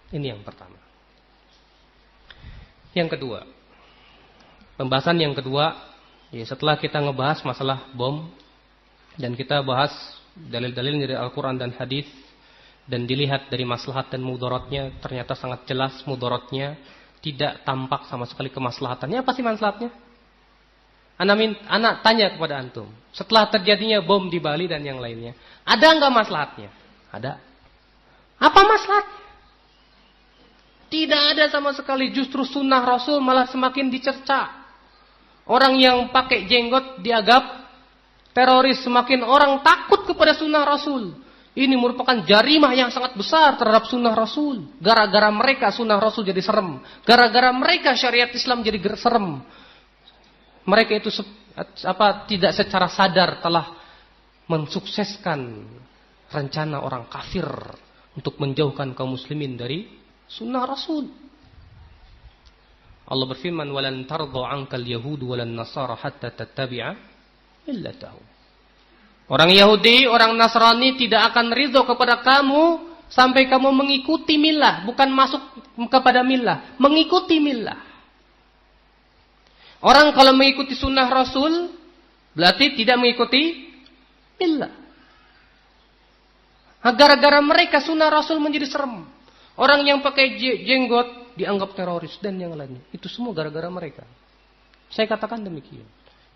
Ini yang pertama. Yang kedua, pembahasan yang kedua, ya setelah kita ngebahas masalah bom dan kita bahas dalil-dalil dari Al-Quran dan Hadis dan dilihat dari maslahat dan mudaratnya, ternyata sangat jelas mudaratnya, tidak tampak sama sekali kemaslahatannya. Apa sih maslahatnya? Anak tanya kepada antum, setelah terjadinya bom di Bali dan yang lainnya, ada nggak maslahatnya? Ada. Apa maslahatnya? Tidak ada sama sekali. Justru sunnah Rasul malah semakin dicerca. Orang yang pakai jenggot dianggap teroris. Semakin orang takut kepada sunnah Rasul. Ini merupakan jarimah yang sangat besar terhadap sunnah Rasul. Gara-gara mereka sunnah Rasul jadi serem. Gara-gara mereka syariat Islam jadi serem. Mereka itu tidak secara sadar telah mensukseskan rencana orang kafir untuk menjauhkan kaum muslimin dari sunnah Rasul. Allah berfirman, "Walan tardha 'ankal yahud walan nasara hatta tattabi'a millatahum." Orang Yahudi, orang Nasrani tidak akan ridho kepada kamu sampai kamu mengikuti millah, bukan masuk kepada millah, mengikuti millah. Orang kalau mengikuti sunnah Rasul berarti tidak mengikuti millah. Gara-gara mereka sunnah Rasul menjadi serem. Orang yang pakai jenggot dianggap teroris dan yang lainnya. Itu semua gara-gara mereka. Saya katakan demikian.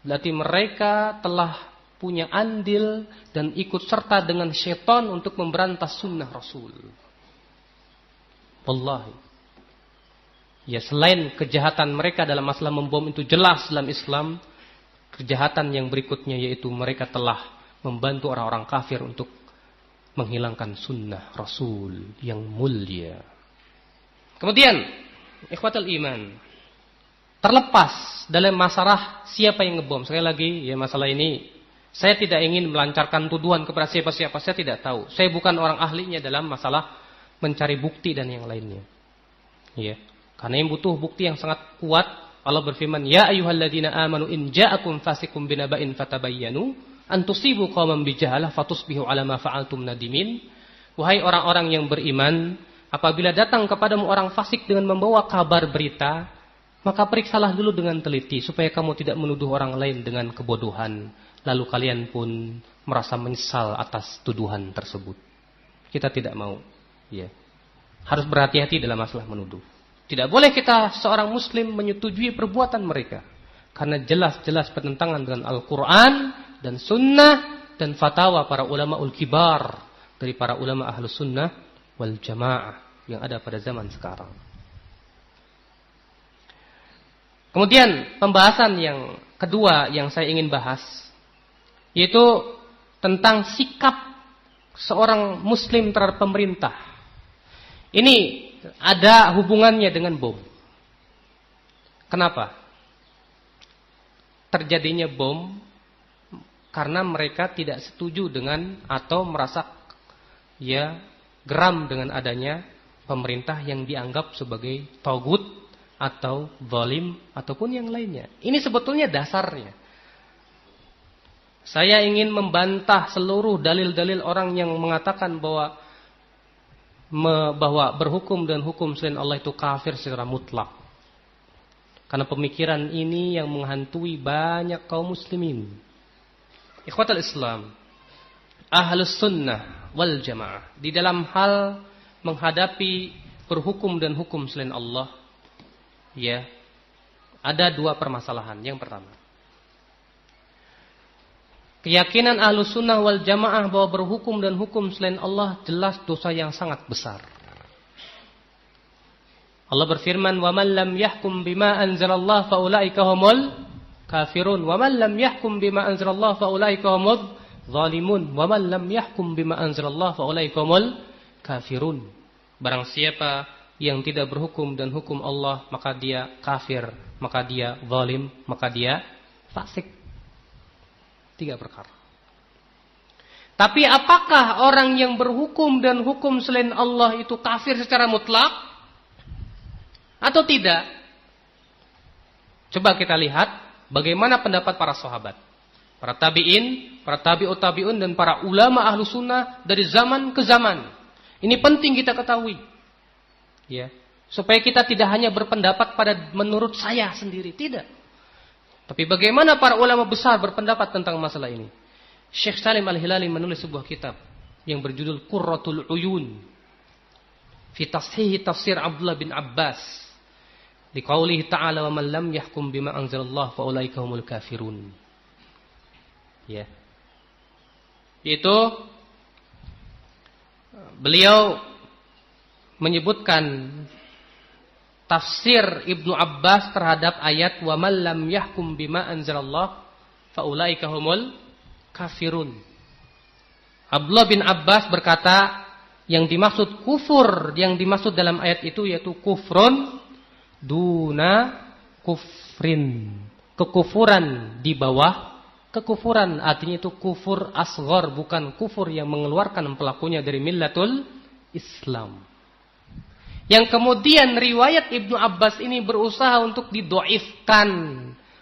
Berarti mereka telah punya andil dan ikut serta dengan syaitan untuk memberantas sunnah Rasul. Wallahi. Ya, selain kejahatan mereka dalam masalah membom itu jelas dalam Islam, kejahatan yang berikutnya yaitu mereka telah membantu orang-orang kafir untuk menghilangkan sunnah Rasul yang mulia. Kemudian, ikhwatul iman, terlepas dalam masalah siapa yang ngebom. Sekali lagi, ya masalah ini saya tidak ingin melancarkan tuduhan kepada siapa-siapa. Saya tidak tahu. Saya bukan orang ahlinya dalam masalah mencari bukti dan yang lainnya. Ya, karena yang butuh bukti yang sangat kuat. Allah berfirman, "Ya ayyuhalladzina amanu in ja'akum fasiqun binaba'in fatabayyanu antusibu qauman bijahalah fatusbihu ala ma fa'altum nadimin." Wahai orang-orang yang beriman, apabila datang kepadamu orang fasik dengan membawa kabar berita, maka periksalah dulu dengan teliti supaya kamu tidak menuduh orang lain dengan kebodohan, lalu kalian pun merasa menyesal atas tuduhan tersebut. Kita tidak mau, ya. Harus berhati-hati dalam masalah menuduh. Tidak boleh kita seorang muslim menyetujui perbuatan mereka, karena jelas-jelas bertentangan dengan Al-Quran dan sunnah dan fatwa para ulama ul-kibar dari para ulama ahlus sunnah wal jamaah yang ada pada zaman sekarang. Kemudian pembahasan yang kedua yang saya ingin bahas yaitu tentang sikap seorang muslim terhadap pemerintah. Ini ada hubungannya dengan bom. Kenapa? Terjadinya bom karena mereka tidak setuju dengan atau merasa geram dengan adanya pemerintah yang dianggap sebagai tagut atau zalim ataupun yang lainnya. Ini sebetulnya dasarnya. Saya ingin membantah seluruh dalil-dalil orang yang mengatakan bahwa berhukum dan hukum selain Allah itu kafir secara mutlak. Karena pemikiran ini yang menghantui banyak kaum muslimin. Ikhwatul Islam, ahlus sunnah wal jamaah, di dalam hal menghadapi berhukum dan hukum selain Allah, ya, ada dua permasalahan. Yang pertama, keyakinan ahlus sunnah wal jamaah bahwa berhukum dan hukum selain Allah jelas dosa yang sangat besar. Allah berfirman, "Wa man lam yahkum bima anzalallah fa ulaika humul kafirun wa man lam yahkum bima anzalallah fa ulaika humudz zalimun wa man lam yahkum bima anzalallah fa ulaika humul kafirun." Barang siapa yang tidak berhukum dan hukum Allah, maka dia kafir, maka dia zalim, maka dia fasik. 3 perkara. Tapi apakah orang yang berhukum dan hukum selain Allah itu kafir secara mutlak atau tidak? Coba kita lihat bagaimana pendapat para sahabat, para tabi'in, para tabi'ut tabi'un dan para ulama ahlu sunnah dari zaman ke zaman. Ini penting kita ketahui. Ya. Supaya kita tidak hanya berpendapat pada menurut saya sendiri, tidak. Tapi bagaimana para ulama besar berpendapat tentang masalah ini. Syekh Salim Al-Hilali menulis sebuah kitab yang berjudul Qurratul Uyun fi tashih tafsir Abdullah bin Abbas liqaulihi ta'ala wa man lam yahkum bima anzalallah fa ulaika humul kafirun. Ya. Yaitu beliau menyebutkan tafsir Ibnu Abbas terhadap ayat wa man lam yahkum bima anzalallah fa ulaika humul kafirun. Abdullah bin Abbas berkata, yang dimaksud kufur, yang dimaksud dalam ayat itu yaitu kufrun duna kufrin. Kekufuran di bawah kekufuran. Artinya itu kufur asghar, bukan kufur yang mengeluarkan pelakunya dari millatul Islam. Yang kemudian riwayat Ibnu Abbas ini berusaha untuk didoifkan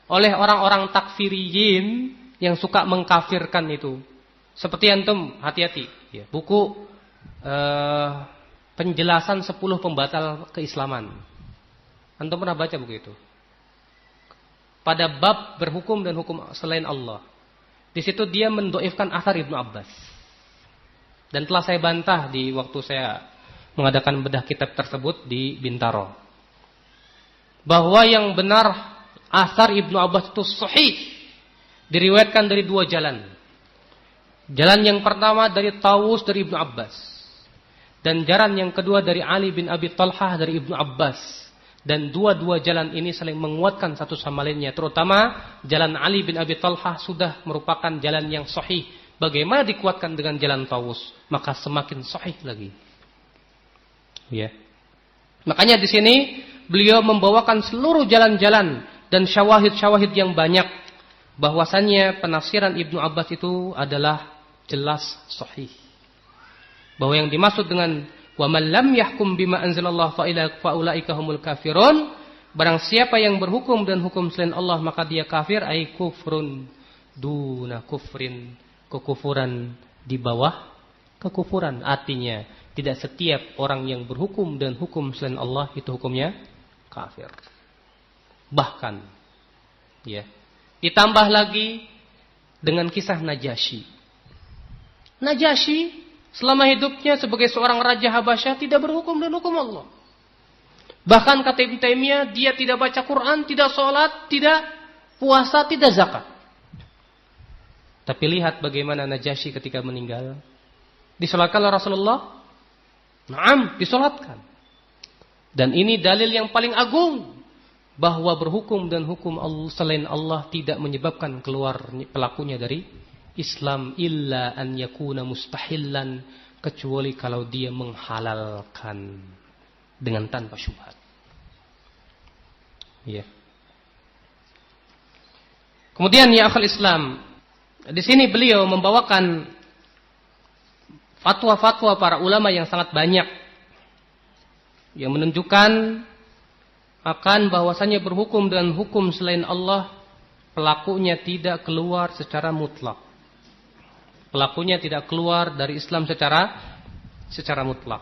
oleh orang-orang takfiriyin yang suka mengkafirkan itu. Seperti antum, hati-hati. Ya, buku penjelasan 10 pembatal keislaman. Antum pernah baca buku itu? Pada bab berhukum dan hukum selain Allah. Di situ dia mendoifkan athar Ibnu Abbas. Dan telah saya bantah di waktu saya mengadakan bedah kitab tersebut di Bintaro. Bahwa yang benar athar Ibnu Abbas itu sahih. Diriwayatkan dari 2 jalan. Jalan yang pertama dari Tawus dari Ibnu Abbas. Dan jalan yang kedua dari Ali bin Abi Talhah dari Ibnu Abbas. Dan dua-dua jalan ini saling menguatkan satu sama lainnya. Terutama jalan Ali bin Abi Talhah sudah merupakan jalan yang sahih. Bagaimana dikuatkan dengan jalan Tawus? Maka semakin sahih lagi. Ya. Makanya di sini beliau membawakan seluruh jalan-jalan dan syawahid-syawahid yang banyak. Bahwasannya penafsiran Ibnu Abbas itu adalah jelas sahih. Bahwa yang dimaksud dengan wa man lam yahkum bima anzalallah fa ulaika humul kafirun, barang siapa yang berhukum dan hukum selain Allah maka dia kafir, ai kufrun duna kufrin, kekufuran di bawah kekufuran. Artinya tidak setiap orang yang berhukum dan hukum selain Allah itu hukumnya kafir. Bahkan ya, ditambah lagi dengan kisah Najasyi. Najasyi selama hidupnya sebagai seorang raja Habasyah tidak berhukum dan hukum Allah. Bahkan kata Ibnu Taimiyah, dia tidak baca Quran, tidak sholat, tidak puasa, tidak zakat. Tapi lihat bagaimana Najasyi ketika meninggal. Disolatkan oleh Rasulullah? Naam, disolatkan. Dan ini dalil yang paling agung. Bahwa berhukum dan hukum Allah, selain Allah tidak menyebabkan keluar pelakunya dari Islam illa an yakuna mustahillan, kecuali kalau dia menghalalkan dengan tanpa syubhat. Ya. Kemudian ya akhul Islam, di sini beliau membawakan fatwa-fatwa para ulama yang sangat banyak yang menunjukkan akan bahwasannya berhukum dengan hukum selain Allah pelakunya tidak keluar secara mutlak. Pelakunya tidak keluar dari Islam secara mutlak.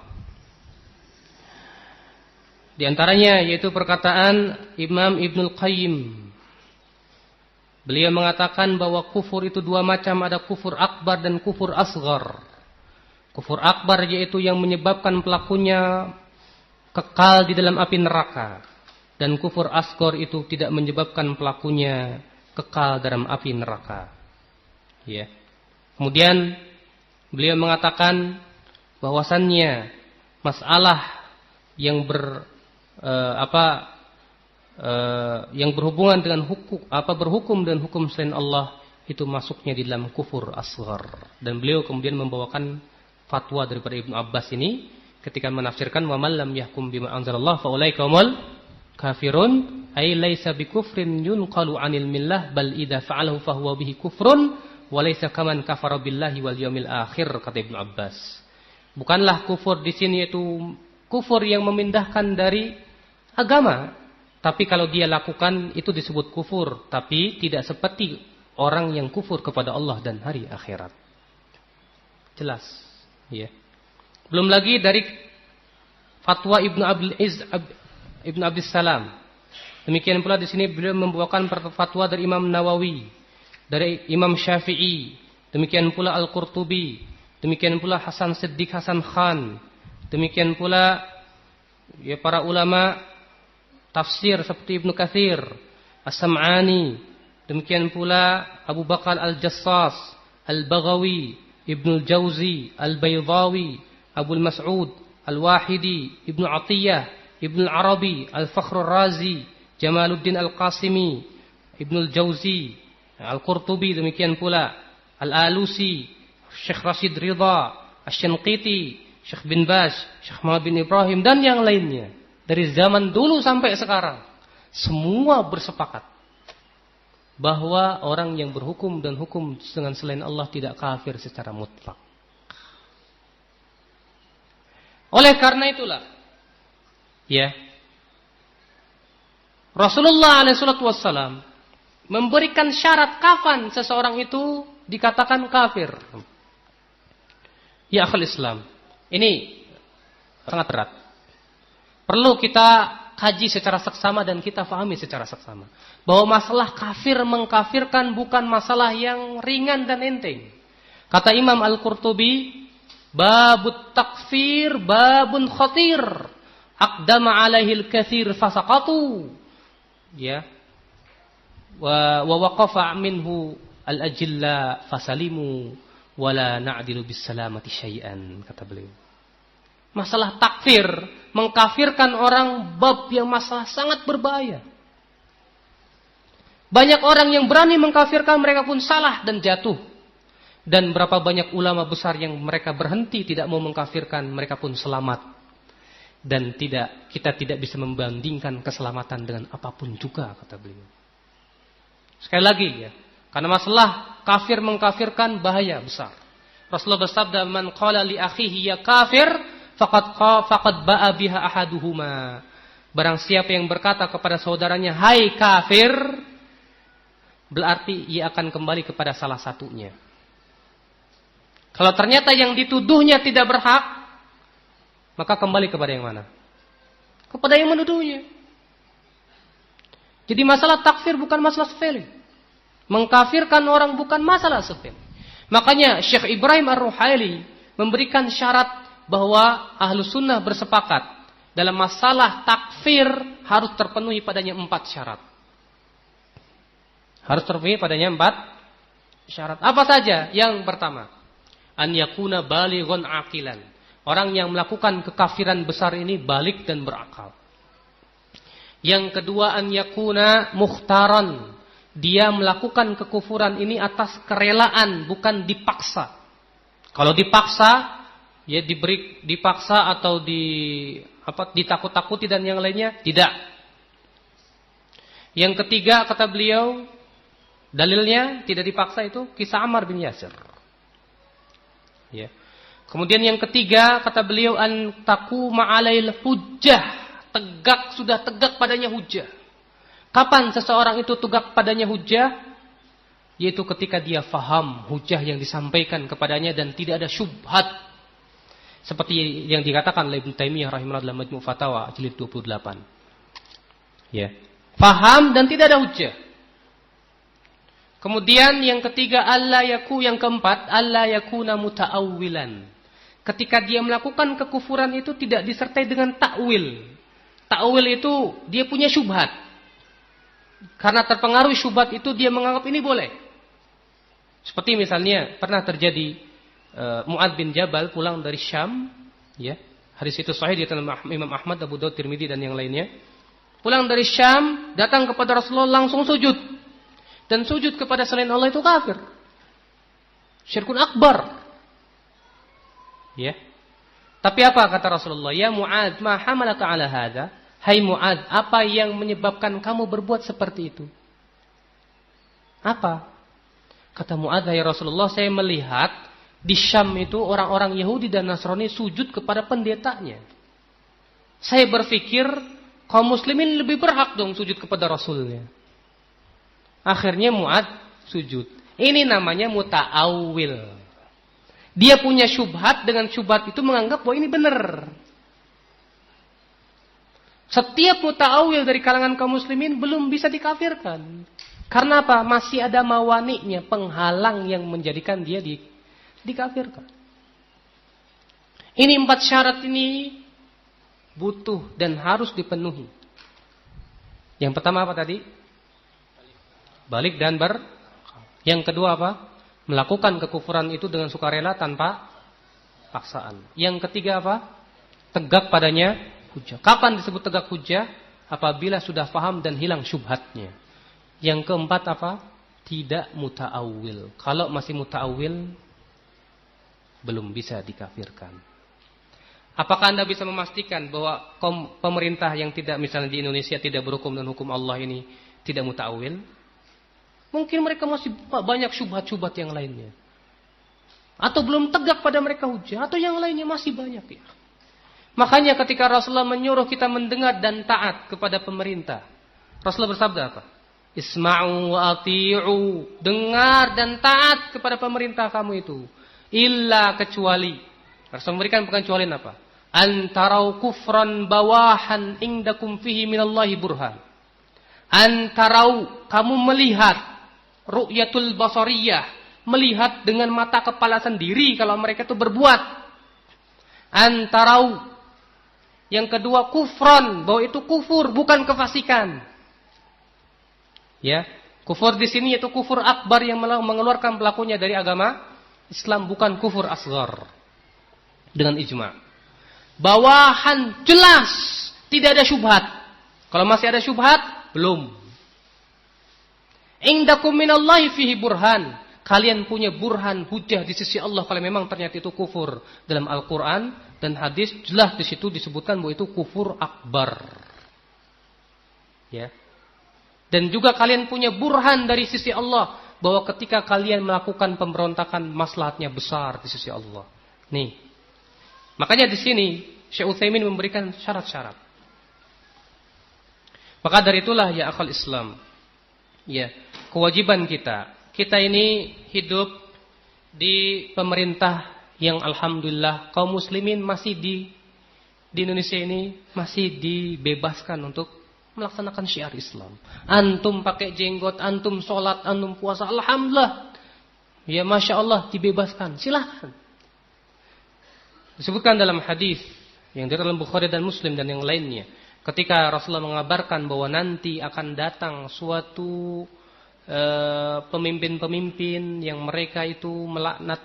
Di antaranya yaitu perkataan Imam Ibnul Qayyim. Beliau mengatakan bahwa kufur itu 2 macam, ada kufur akbar dan kufur asghar. Kufur akbar yaitu yang menyebabkan pelakunya kekal di dalam api neraka. Dan kufur asghar itu tidak menyebabkan pelakunya kekal dalam api neraka. Ya. Kemudian beliau mengatakan bahwasannya masalah yang yang berhubungan dengan berhukum dan hukum selain Allah itu masuknya di dalam kufur asghar. Dan beliau kemudian membawakan fatwa daripada Ibnu Abbas ini ketika menafsirkan wa man lam yahkum bima anzalallah fa ulaika humul kafirun, ay laisa bikufrin yunqalu 'anil millah bal idza fa'alahu fa huwa bihi kufrun walaysa kaman kafara billahi wal yaumil akhir, kata Ibnu Abbas. Bukanlah kufur di sini itu kufur yang memindahkan dari agama, tapi kalau dia lakukan itu disebut kufur, tapi tidak seperti orang yang kufur kepada Allah dan hari akhirat. Jelas, ya. Belum lagi dari fatwa Ibnu Abdus Salam. Demikian pula di sini beliau membawakan fatwa dari Imam Nawawi, dari Imam Syafi'i, demikian pula Al-Qurtubi, demikian pula Hasan Siddiq Hasan Khan, demikian pula ya para ulama tafsir seperti Ibnu Katsir, As-Sam'ani, demikian pula Abu Bakar Al-Jassas, Al-Baghawi, Ibnu Jauzi, Al-Baydawi, Abu Mas'ud, Al-Wahidi, Ibnu Atiyah, Ibnu Arabi, Al-Fakhrur Razi, Jamaluddin Al-Qasimi, Ibnu Jauzi, Al-Qurtubi, demikian pula Al-Alusi, Syekh Rashid Ridha, Asy-Syanqiti, Syekh bin Baz, Syekh Muhammad bin Ibrahim dan yang lainnya. Dari zaman dulu sampai sekarang semua bersepakat bahwa orang yang berhukum dan hukum dengan selain Allah tidak kafir secara mutlak. Oleh karena itulah ya, Rasulullah SAW memberikan syarat kapan seseorang itu dikatakan kafir. Ya akhul Islam, ini sangat berat. Perlu kita kaji secara seksama dan kita fahami secara seksama bahwa masalah kafir mengkafirkan bukan masalah yang ringan dan enteng. Kata Imam Al-Qurtubi, babut takfir babun khatir, aqdama alaihil kathir fasaqatu. Ya. Wa waqafa minhu al-ajilla fasalimu wala na'dilu bis salamati syai'an, kata beliau. Masalah takfir, mengkafirkan orang bab yang masalah sangat berbahaya. Banyak orang yang berani mengkafirkan, mereka pun salah dan jatuh. Dan berapa banyak ulama besar yang mereka berhenti tidak mau mengkafirkan, mereka pun selamat. Dan kita tidak bisa membandingkan keselamatan dengan apapun juga, kata beliau. Sekali lagi ya, karena masalah kafir mengkafirkan bahaya besar. Rasulullah bersabda, "Man qala li akhihi ya kafir, faqad ba'a biha ahaduhuma." Barang siapa yang berkata kepada saudaranya, "Hai kafir," berarti ia akan kembali kepada salah satunya. Kalau ternyata yang dituduhnya tidak berhak, maka kembali kepada yang mana? Kepada yang menuduhnya. Jadi masalah takfir bukan masalah sepele. Mengkafirkan orang bukan masalah sepele. Makanya Syekh Ibrahim Ar-Ruhaili memberikan syarat bahwa ahlu sunnah bersepakat dalam masalah takfir harus terpenuhi padanya 4 syarat. Harus terpenuhi padanya 4 syarat. Apa saja? Yang pertama, an yakuna balighan aqilan. Orang yang melakukan kekafiran besar ini balik dan berakal. Yang kedua, an yakuna mukhtaran. Dia melakukan kekufuran ini atas kerelaan, bukan dipaksa. Kalau dipaksa, ya dipaksa atau ditakut-takuti dan yang lainnya, tidak. Yang ketiga, kata beliau, dalilnya tidak dipaksa itu kisah Ammar bin Yasir. Ya. Kemudian yang ketiga, kata beliau, an taquma 'alail hujjah, sudah tegak padanya hujjah. Kapan seseorang itu tegak padanya hujjah? Yaitu ketika dia faham hujjah yang disampaikan kepadanya dan tidak ada syubhat. Seperti yang dikatakan oleh Ibnu Taimiyah rahimahullah dalam Majmu' Fatawa jilid 28. Ya. Faham dan tidak ada hujjah. Kemudian yang ketiga, yang keempat, alla yakuna muta'awwilan. Ketika dia melakukan kekufuran itu tidak disertai dengan takwil. Takwil itu dia punya syubhat. Karena terpengaruh syubhat itu dia menganggap ini boleh. Seperti misalnya pernah terjadi Mu'adz bin Jabal pulang dari Syam, ya. Hadis itu sahih di dalam Imam Ahmad, Abu Daud, Tirmidzi dan yang lainnya. Pulang dari Syam, datang kepada Rasulullah langsung sujud. Dan sujud kepada selain Allah itu kafir. Syirkun akbar. Ya. Tapi apa kata Rasulullah? Ya Mu'adz, ma hamalaka ala hadza? Hai Mu'adz, apa yang menyebabkan kamu berbuat seperti itu? Apa? Kata Mu'adz, ya Rasulullah, saya melihat di Syam itu orang-orang Yahudi dan Nasrani sujud kepada pendetanya. Saya berpikir kaum muslimin lebih berhak dong sujud kepada Rasulnya. Akhirnya Mu'adz sujud. Ini namanya muta'awwil. Dia punya syubhat, dengan syubhat itu menganggap bahwa ini benar. Setiap muta'awil dari kalangan kaum muslimin belum bisa dikafirkan. Karena apa? Masih ada mawani'nya, penghalang yang menjadikan dia dikafirkan. Ini 4 syarat ini butuh dan harus dipenuhi. Yang pertama apa tadi? Balik dan Yang kedua apa? Melakukan kekufuran itu dengan sukarela tanpa paksaan. Yang ketiga apa? Tegak padanya hujah. Kapan disebut tegak hujah? Apabila sudah paham dan hilang syubhatnya. Yang keempat apa? Tidak muta'awil. Kalau masih muta'awil, belum bisa dikafirkan. Apakah Anda bisa memastikan bahwa pemerintah yang tidak, misalnya di Indonesia, tidak berhukum dengan hukum Allah ini tidak muta'awil? Mungkin mereka masih banyak syubhat-syubhat yang lainnya. Atau belum tegak pada mereka hujah. Atau yang lainnya masih banyak ya. Makanya ketika Rasulullah menyuruh kita mendengar dan taat kepada pemerintah, Rasulullah bersabda apa? Isma'u wa ati'u. Dengar dan taat kepada pemerintah kamu itu. Illa kecuali. Rasul memberikan pengecualian apa? Antarau kufran bawahan indakum fihi minallahi burhan. Antarau, kamu melihat ru'yatul basariyah, melihat dengan mata kepala sendiri kalau mereka itu berbuat. Antarau, yang kedua kufran, bahwa itu kufur bukan kefasikan. Ya, kufur di sini yaitu kufur akbar yang mengeluarkan pelakunya dari agama Islam, bukan kufur asghar. Dengan ijma'. Bawahan jelas, tidak ada syubhat. Kalau masih ada syubhat, belum. Indakum minallahi fihi burhan. Kalian punya burhan, hujah di sisi Allah kalau memang ternyata itu kufur. Dalam Al-Qur'an dan hadis jelas di situ disebutkan bahwa itu kufur akbar. Ya. Dan juga kalian punya burhan dari sisi Allah bahwa ketika kalian melakukan pemberontakan maslahatnya besar di sisi Allah. Nih. Makanya di sini Syekh Utsaimin memberikan syarat-syarat. Maka dari itulah ya akhal Islam. Ya, kewajiban kita. Kita ini hidup di pemerintah yang alhamdulillah kaum muslimin masih di Indonesia ini masih dibebaskan untuk melaksanakan syiar Islam. Antum pakai jenggot, antum sholat, antum puasa, alhamdulillah. Ya Masya Allah dibebaskan, silahkan. Disebutkan dalam hadis yang dari dalam Bukhari dan Muslim dan yang lainnya, ketika Rasulullah mengabarkan bahwa nanti akan datang suatu pemimpin-pemimpin yang mereka itu melaknat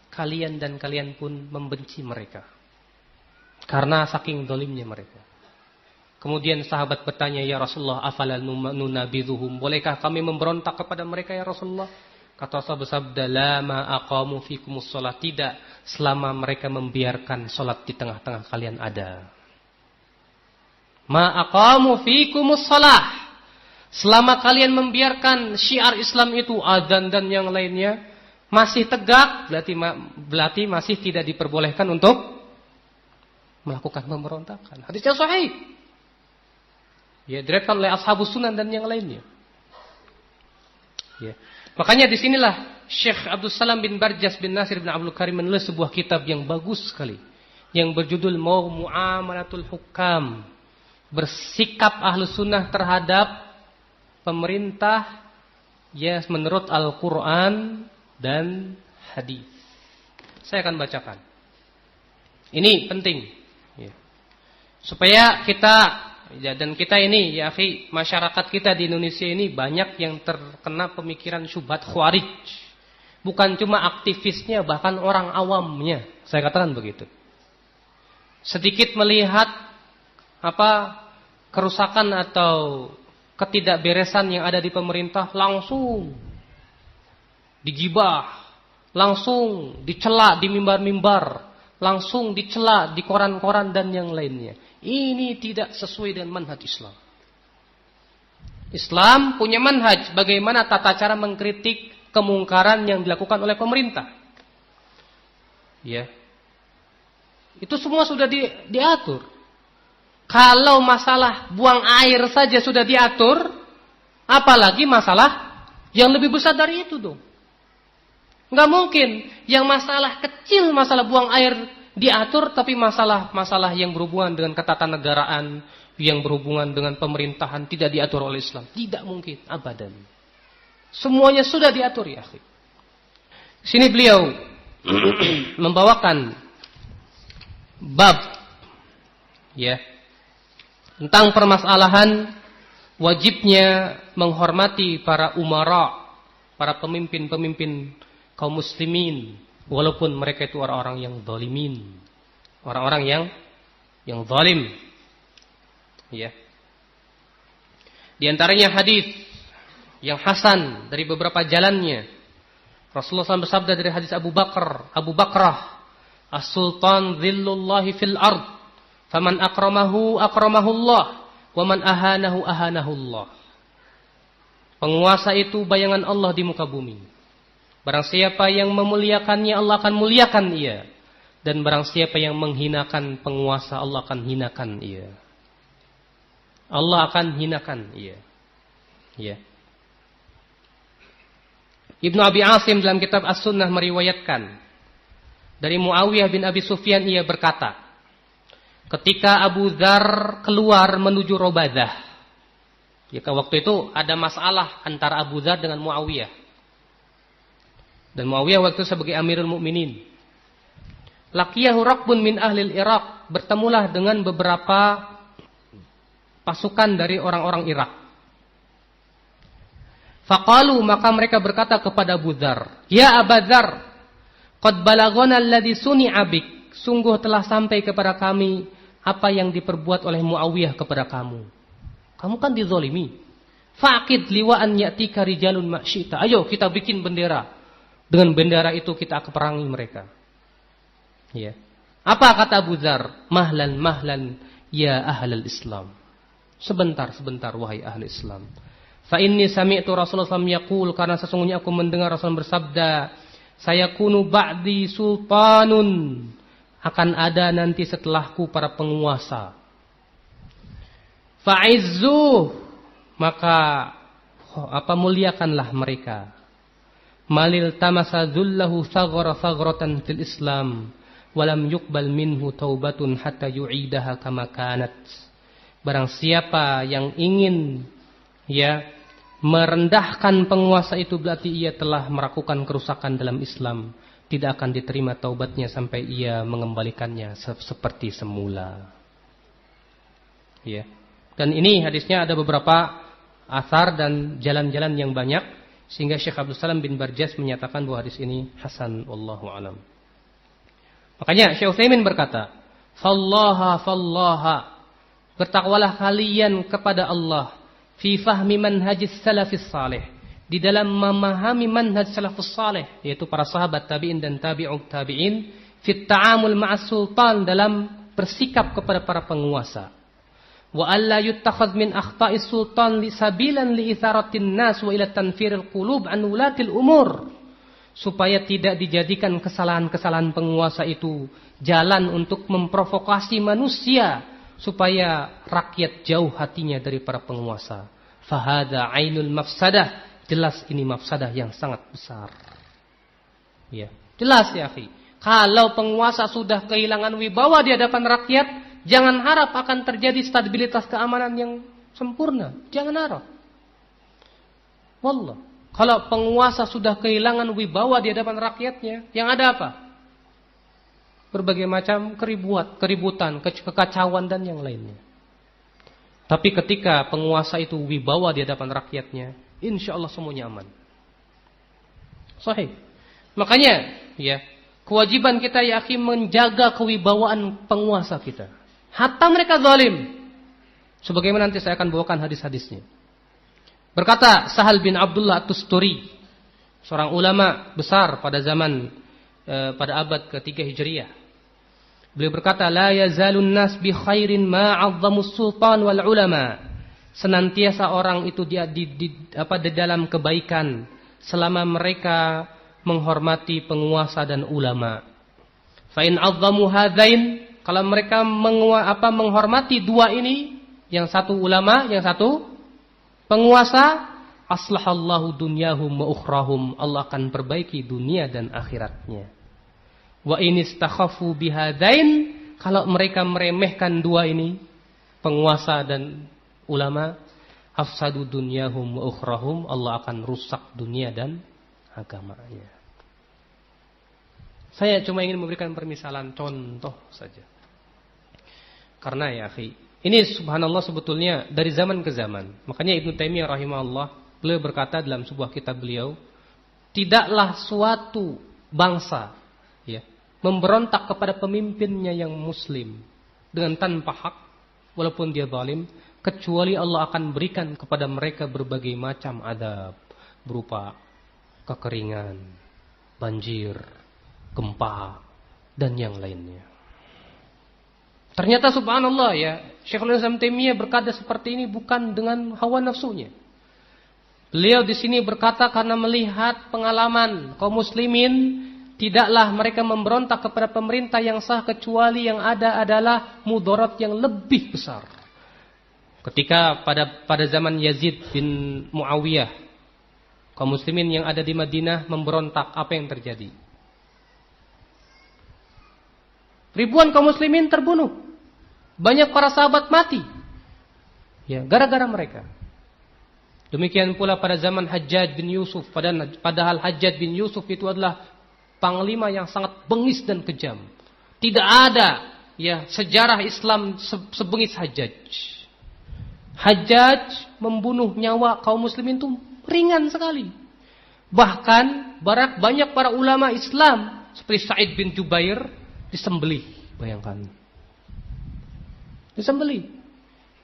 kalian dan kalian pun membenci mereka karena saking zalimnya mereka. Kemudian sahabat bertanya, ya Rasulullah, afala nunabidhuhum, bolehkah kami memberontak kepada mereka ya Rasulullah? Kata Rasulullah bersabda, la ma aqamu fikumus shalah, tidak selama mereka membiarkan salat di tengah-tengah kalian ada. Ma aqamu fikumus shalah, selama kalian membiarkan syiar Islam itu, adzan dan yang lainnya masih tegak, berarti masih tidak diperbolehkan untuk melakukan pemberontakan. Hadisnya sahih. Ya, diriwayatkan oleh Ashabus Sunan dan yang lainnya. Ya. Makanya disinilah Syekh Abdul Salam bin Barjas bin Nasir bin Abdul Karim menulis sebuah kitab yang bagus sekali, yang berjudul Mu'amalatul Hukam, bersikap Ahlus Sunnah terhadap pemerintah ya menurut Al-Quran dan hadis. Saya akan bacakan. Ini penting ya. Supaya kita dan kita ini ya akhi, masyarakat kita di Indonesia ini banyak yang terkena pemikiran syubhat khawarij. Bukan cuma aktivisnya, bahkan orang awamnya. Saya katakan begitu. Sedikit melihat kerusakan atau ketidakberesan yang ada di pemerintah, langsung digibah, langsung dicela di mimbar-mimbar, langsung dicela di koran-koran dan yang lainnya. Ini tidak sesuai dengan manhaj Islam. Islam punya manhaj bagaimana tata cara mengkritik kemungkaran yang dilakukan oleh pemerintah. Ya. Itu semua sudah diatur. Kalau masalah buang air saja sudah diatur, apalagi masalah yang lebih besar dari itu dong. Enggak mungkin yang masalah kecil, masalah buang air diatur, tapi masalah yang berhubungan dengan ketatanegaraan, yang berhubungan dengan pemerintahan tidak diatur oleh Islam. Tidak mungkin, abadan. Semuanya sudah diatur, ya akhi. Sini beliau membawakan bab ya tentang permasalahan wajibnya menghormati para umara, para pemimpin-pemimpin kaum muslimin, walaupun mereka itu orang-orang yang zalimin, orang-orang yang zalim. Ya. Di antaranya hadis yang hasan dari beberapa jalannya. Rasulullah SAW bersabda dari hadis Abu Bakrah, "As-sultan dhillullahi fil ard, faman akramahu akramahullah, wa man ahanahu ahanahullah." Penguasa itu bayangan Allah di muka bumi. Barang siapa yang memuliakannya, Allah akan muliakan ia. Dan barang siapa yang menghinakan penguasa, Allah akan hinakan ia. Allah akan hinakan ia. Ya. Ibnu Abi Asim dalam kitab As-Sunnah meriwayatkan dari Muawiyah bin Abi Sufyan, ia berkata, ketika Abu Dzar keluar menuju Robadah, ya, waktu itu ada masalah antara Abu Dzar dengan Muawiyah. Dan Muawiyah waktu itu sebagai Amirul Mukminin. Laqiyahu raqbun min ahlil Irak, bertemulah dengan beberapa pasukan dari orang-orang Irak. Faqalu, maka mereka berkata kepada Abu Dzar, "Ya Abu Dzar, qad balaghana alladhi suni'a bik." Sungguh telah sampai kepada kami apa yang diperbuat oleh Muawiyah kepada kamu. Kamu kan dizalimi. Faqid liwa'an ya'tika rijalun ma'syita. Ayo kita bikin bendera. Dengan bendera itu kita akan perangi mereka. Ya. Apa kata Abu Dzar? Mahlan mahlan ya ahlal Islam. Sebentar wahai ahli Islam. Fa inni sami'tu Rasulullah SAW yaqul, karena sesungguhnya aku mendengar Rasul bersabda, sayakunu ba'di sultanun, akan ada nanti setelahku para penguasa. Fa'izzu, maka muliakanlah mereka. Malil tamasa dhullahu thaghran fil Islam, walam yuqbal minhu taubatun hatta yu'idaha kama kanat. Barang siapa yang ingin merendahkan penguasa itu, berarti ia telah melakukan kerusakan dalam Islam. Tidak akan diterima taubatnya sampai ia mengembalikannya seperti semula. Ya. Dan ini hadisnya ada beberapa athar dan jalan-jalan yang banyak, sehingga Syekh Abdul Salam bin Barjas menyatakan bahwa hadis ini hasan, wallahu alam. Makanya Syekh Utsaimin berkata, "Fallaha, bertakwalah kalian kepada Allah fi fahmi manhajis salafis salih, di dalam memahami manhaj salafus salih, yaitu para sahabat tabi'in dan tabi'ut tabi'in, fit ta'amul ma'as sultan, dalam bersikap kepada para penguasa. Wa alla yuttakhadh min akhta'is sultan li sabilan li itharatin nas wa ila tanfiril qulub an ulatil umur." Supaya tidak dijadikan kesalahan-kesalahan penguasa itu jalan untuk memprovokasi manusia, supaya rakyat jauh hatinya dari para penguasa. Fahada ainul mafsadah, jelas ini mafsadah yang sangat besar. Ya, jelas ya akhi. Kalau penguasa sudah kehilangan wibawa di hadapan rakyat, jangan harap akan terjadi stabilitas keamanan yang sempurna. Jangan harap. Wallah, kalau penguasa sudah kehilangan wibawa di hadapan rakyatnya, yang ada apa? Berbagai macam keributan, kekacauan dan yang lainnya. Tapi ketika penguasa itu wibawa di hadapan rakyatnya, insya Allah semuanya aman. Sahih. Makanya, ya, kewajiban kita ya akhi menjaga kewibawaan penguasa kita. Hatta mereka zalim. Sebagaimana nanti saya akan bawakan hadis-hadisnya. Berkata Sahal bin Abdullah At-Tusturi, seorang ulama besar pada zaman pada abad ke-3 Hijriah. Beliau berkata, la yazalun nas bi khairin ma 'azzamus sultan wal ulama. Senantiasa orang itu di dalam kebaikan selama mereka menghormati penguasa dan ulama. Fa in 'azzamu hadain, kalau mereka menghormati dua ini, yang satu ulama, yang satu penguasa, aslahallahu dunyahum wa ukhrahum, Allah akan perbaiki dunia dan akhiratnya. Wa inistakhafu bihadain, kalau mereka meremehkan dua ini, penguasa dan ulama, afsadu dunyahum wa ukhrahum, Allah akan rusak dunia dan agamanya. Saya cuma ingin memberikan permisalan contoh saja. Karena ya akhi, ini subhanallah sebetulnya dari zaman ke zaman. Makanya Ibnu Taimiyah rahimahullah, beliau berkata dalam sebuah kitab beliau, tidaklah suatu bangsa ya memberontak kepada pemimpinnya yang muslim dengan tanpa hak walaupun dia zalim, kecuali Allah akan berikan kepada mereka berbagai macam adab berupa kekeringan, banjir, gempa dan yang lainnya. Ternyata subhanallah ya, Syekhul Islam Taimiyah berkata seperti ini bukan dengan hawa nafsunya. Beliau di sini berkata karena melihat pengalaman kaum muslimin, tidaklah mereka memberontak kepada pemerintah yang sah kecuali yang ada adalah mudarat yang lebih besar. Ketika pada zaman Yazid bin Muawiyah, kaum muslimin yang ada di Madinah memberontak, apa yang terjadi? Ribuan kaum muslimin terbunuh. Banyak para sahabat mati. Ya, gara-gara mereka. Demikian pula pada zaman Hajjaj bin Yusuf, padahal Hajjaj bin Yusuf itu adalah panglima yang sangat bengis dan kejam. Tidak ada ya sejarah Islam sebengis Hajjaj. Hajjaj membunuh nyawa kaum muslimin itu ringan sekali. Bahkan banyak para ulama Islam seperti Sa'id bin Jubair disembelih, bayangkan. Disembelih.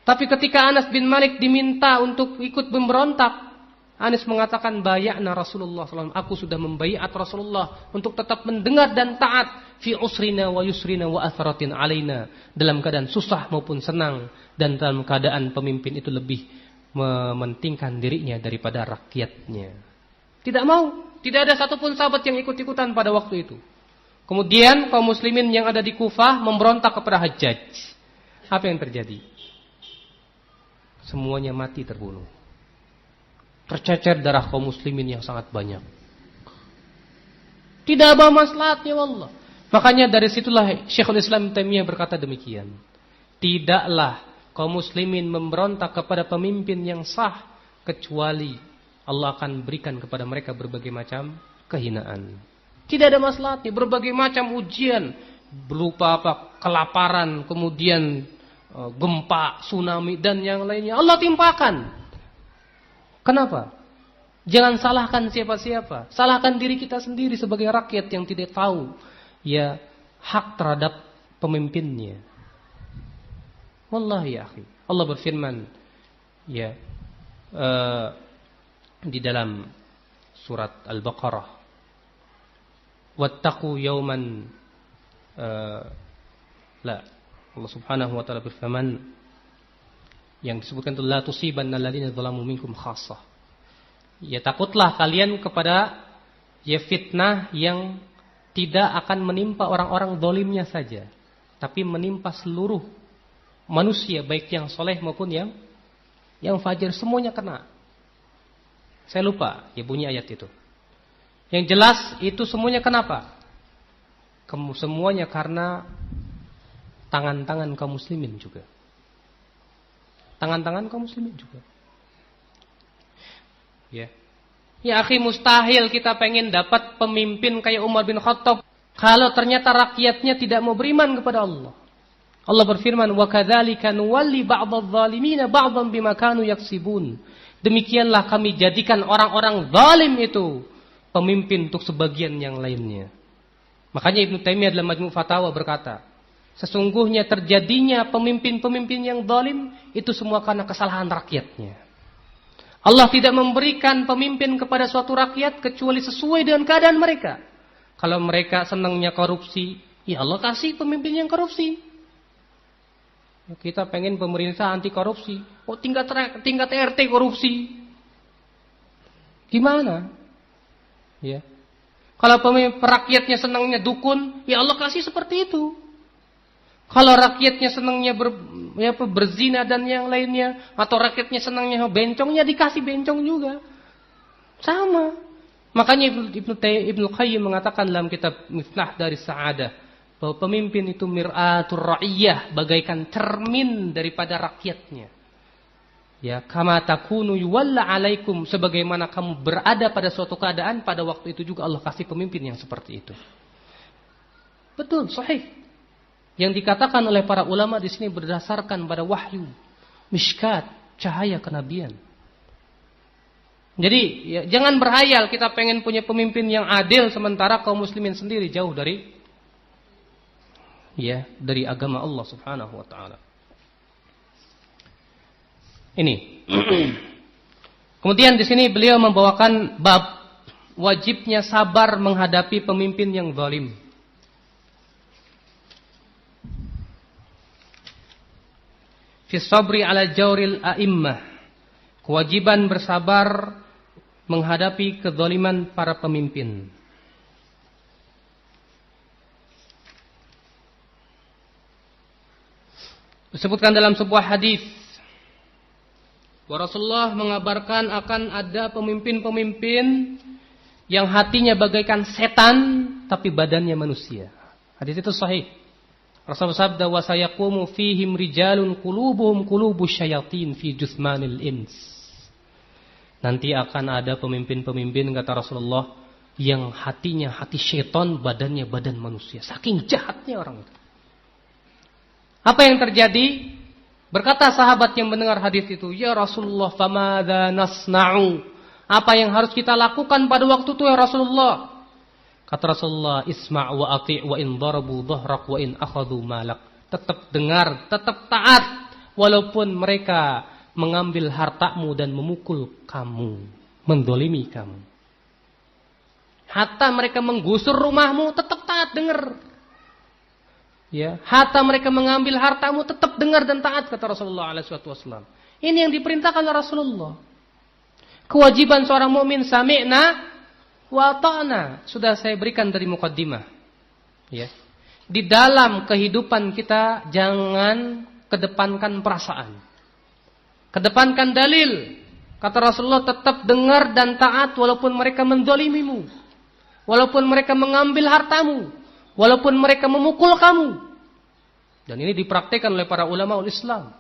Tapi ketika Anas bin Malik diminta untuk ikut memberontak, Anas mengatakan bay'ana Rasulullah SAW. Aku sudah membaiat Rasulullah untuk tetap mendengar dan taat fi usrina wa yusrina wa atharatin alaina, dalam keadaan susah maupun senang, dan dalam keadaan pemimpin itu lebih mementingkan dirinya daripada rakyatnya. Tidak mau, tidak ada satupun sahabat yang ikut-ikutan pada waktu itu. Kemudian kaum muslimin yang ada di Kufah memberontak kepada Hajjaj. Apa yang terjadi? Semuanya mati terbunuh. Tercecer darah kaum muslimin yang sangat banyak. Tidak ada maslahatnya wallah. Makanya dari situlah Syekhul Islam Taimiyah berkata demikian. Tidaklah kaum muslimin memberontak kepada pemimpin yang sah kecuali Allah akan berikan kepada mereka berbagai macam kehinaan. Tidak ada maslahatnya, berbagai macam ujian berupa kelaparan, kemudian gempa, tsunami dan yang lainnya Allah timpakan. Kenapa? Jangan salahkan siapa-siapa. Salahkan diri kita sendiri sebagai rakyat yang tidak tahu ya hak terhadap pemimpinnya. Wallahi ya akhi, Allah berfirman ya di dalam surat Al-Baqarah, wattaqu yawman Allah subhanahu wa ta'ala berfirman yang disebutkan itu la tusibanna alladziina dzalamu minkum khassah. Ya takutlah kalian kepada ya fitnah yang tidak akan menimpa orang-orang zalimnya saja, tapi menimpa seluruh manusia baik yang soleh maupun yang fajir, semuanya kena. Saya lupa ya bunyi ayat itu. Yang jelas itu semuanya kenapa? Semuanya karena tangan-tangan kaum muslimin juga. Tangan-tangan kaum muslimin juga. Ya. Ya akhi, mustahil kita pengen dapat pemimpin kayak Umar bin Khattab kalau ternyata rakyatnya tidak mau beriman kepada Allah. Allah berfirman, "Wa kadzalika nuwalli ba'dadh-dhalimina ba'dhan bima kanu yaksibun." Demikianlah kami jadikan orang-orang zalim itu pemimpin untuk sebagian yang lainnya. Makanya Ibnu Taimiyah dalam Majmu' Fatawa berkata, sesungguhnya terjadinya pemimpin-pemimpin yang zalim itu semua karena kesalahan rakyatnya. Allah tidak memberikan pemimpin kepada suatu rakyat kecuali sesuai dengan keadaan mereka. Kalau mereka senangnya korupsi, ya Allah kasih pemimpin yang korupsi. Kita pengen pemerintah anti korupsi. Oh tingkat RT korupsi. Gimana? Ya. Kalau rakyatnya senangnya dukun, ya Allah kasih seperti itu. Kalau rakyatnya senangnya berzina dan yang lainnya, atau rakyatnya senangnya bencong, ya dikasih bencong juga. Sama. Makanya Ibnu Qayyim mengatakan dalam kitab Miftah dari Sa'adah, bahwa pemimpin itu mir'atur ra'iyah, bagaikan cermin daripada rakyatnya. Ya, kama takunu yuwalla alaikum, sebagaimana kamu berada pada suatu keadaan, pada waktu itu juga Allah kasih pemimpin yang seperti itu. Betul, sahih. Yang dikatakan oleh para ulama di sini berdasarkan pada wahyu, mishkat, cahaya kenabian. Jadi ya, jangan berhayal kita pengen punya pemimpin yang adil sementara kaum muslimin sendiri jauh dari agama Allah Subhanahu wa taala. Ini. Kemudian di sini beliau membawakan bab wajibnya sabar menghadapi pemimpin yang zalim. Fi sabri ala jawril a'immah. Kewajiban bersabar menghadapi kezaliman para pemimpin. Disebutkan dalam sebuah hadis bahwa Rasulullah mengabarkan akan ada pemimpin-pemimpin yang hatinya bagaikan setan tapi badannya manusia. Hadis itu sahih. Rasulullah sabda wa sayaqumu fihim rijalun qulubuhum qulubus syayatin fi jusmanil ins. Nanti akan ada pemimpin-pemimpin kata Rasulullah yang hatinya hati syaitan, badannya badan manusia. Saking jahatnya orang itu. Apa yang terjadi? Berkata sahabat yang mendengar hadis itu, "Ya Rasulullah, famadza nasna'u?" Apa yang harus kita lakukan pada waktu itu ya Rasulullah? Kata Rasulullah, "Isma' wa ati' wa in darabu dhahrak wa in akhadhu malak." Tetap dengar, tetap taat walaupun mereka mengambil hartamu dan memukul kamu, mendolimi kamu. Hatta mereka menggusur rumahmu, tetap taat dengar. Ya, hatta mereka mengambil hartamu, tetap dengar dan taat kata Rasulullah alaihi wasallam. Ini yang diperintahkan oleh Rasulullah. Kewajiban seorang mukmin sami'na wa ta'na. Sudah saya berikan dari muqaddimah. Ya. Di dalam kehidupan kita jangan kedepankan perasaan. Kedepankan dalil. Kata Rasulullah, tetap dengar dan taat walaupun mereka mendolimimu. Walaupun mereka mengambil hartamu. Walaupun mereka memukul kamu. Dan ini dipraktikkan oleh para ulama Islam.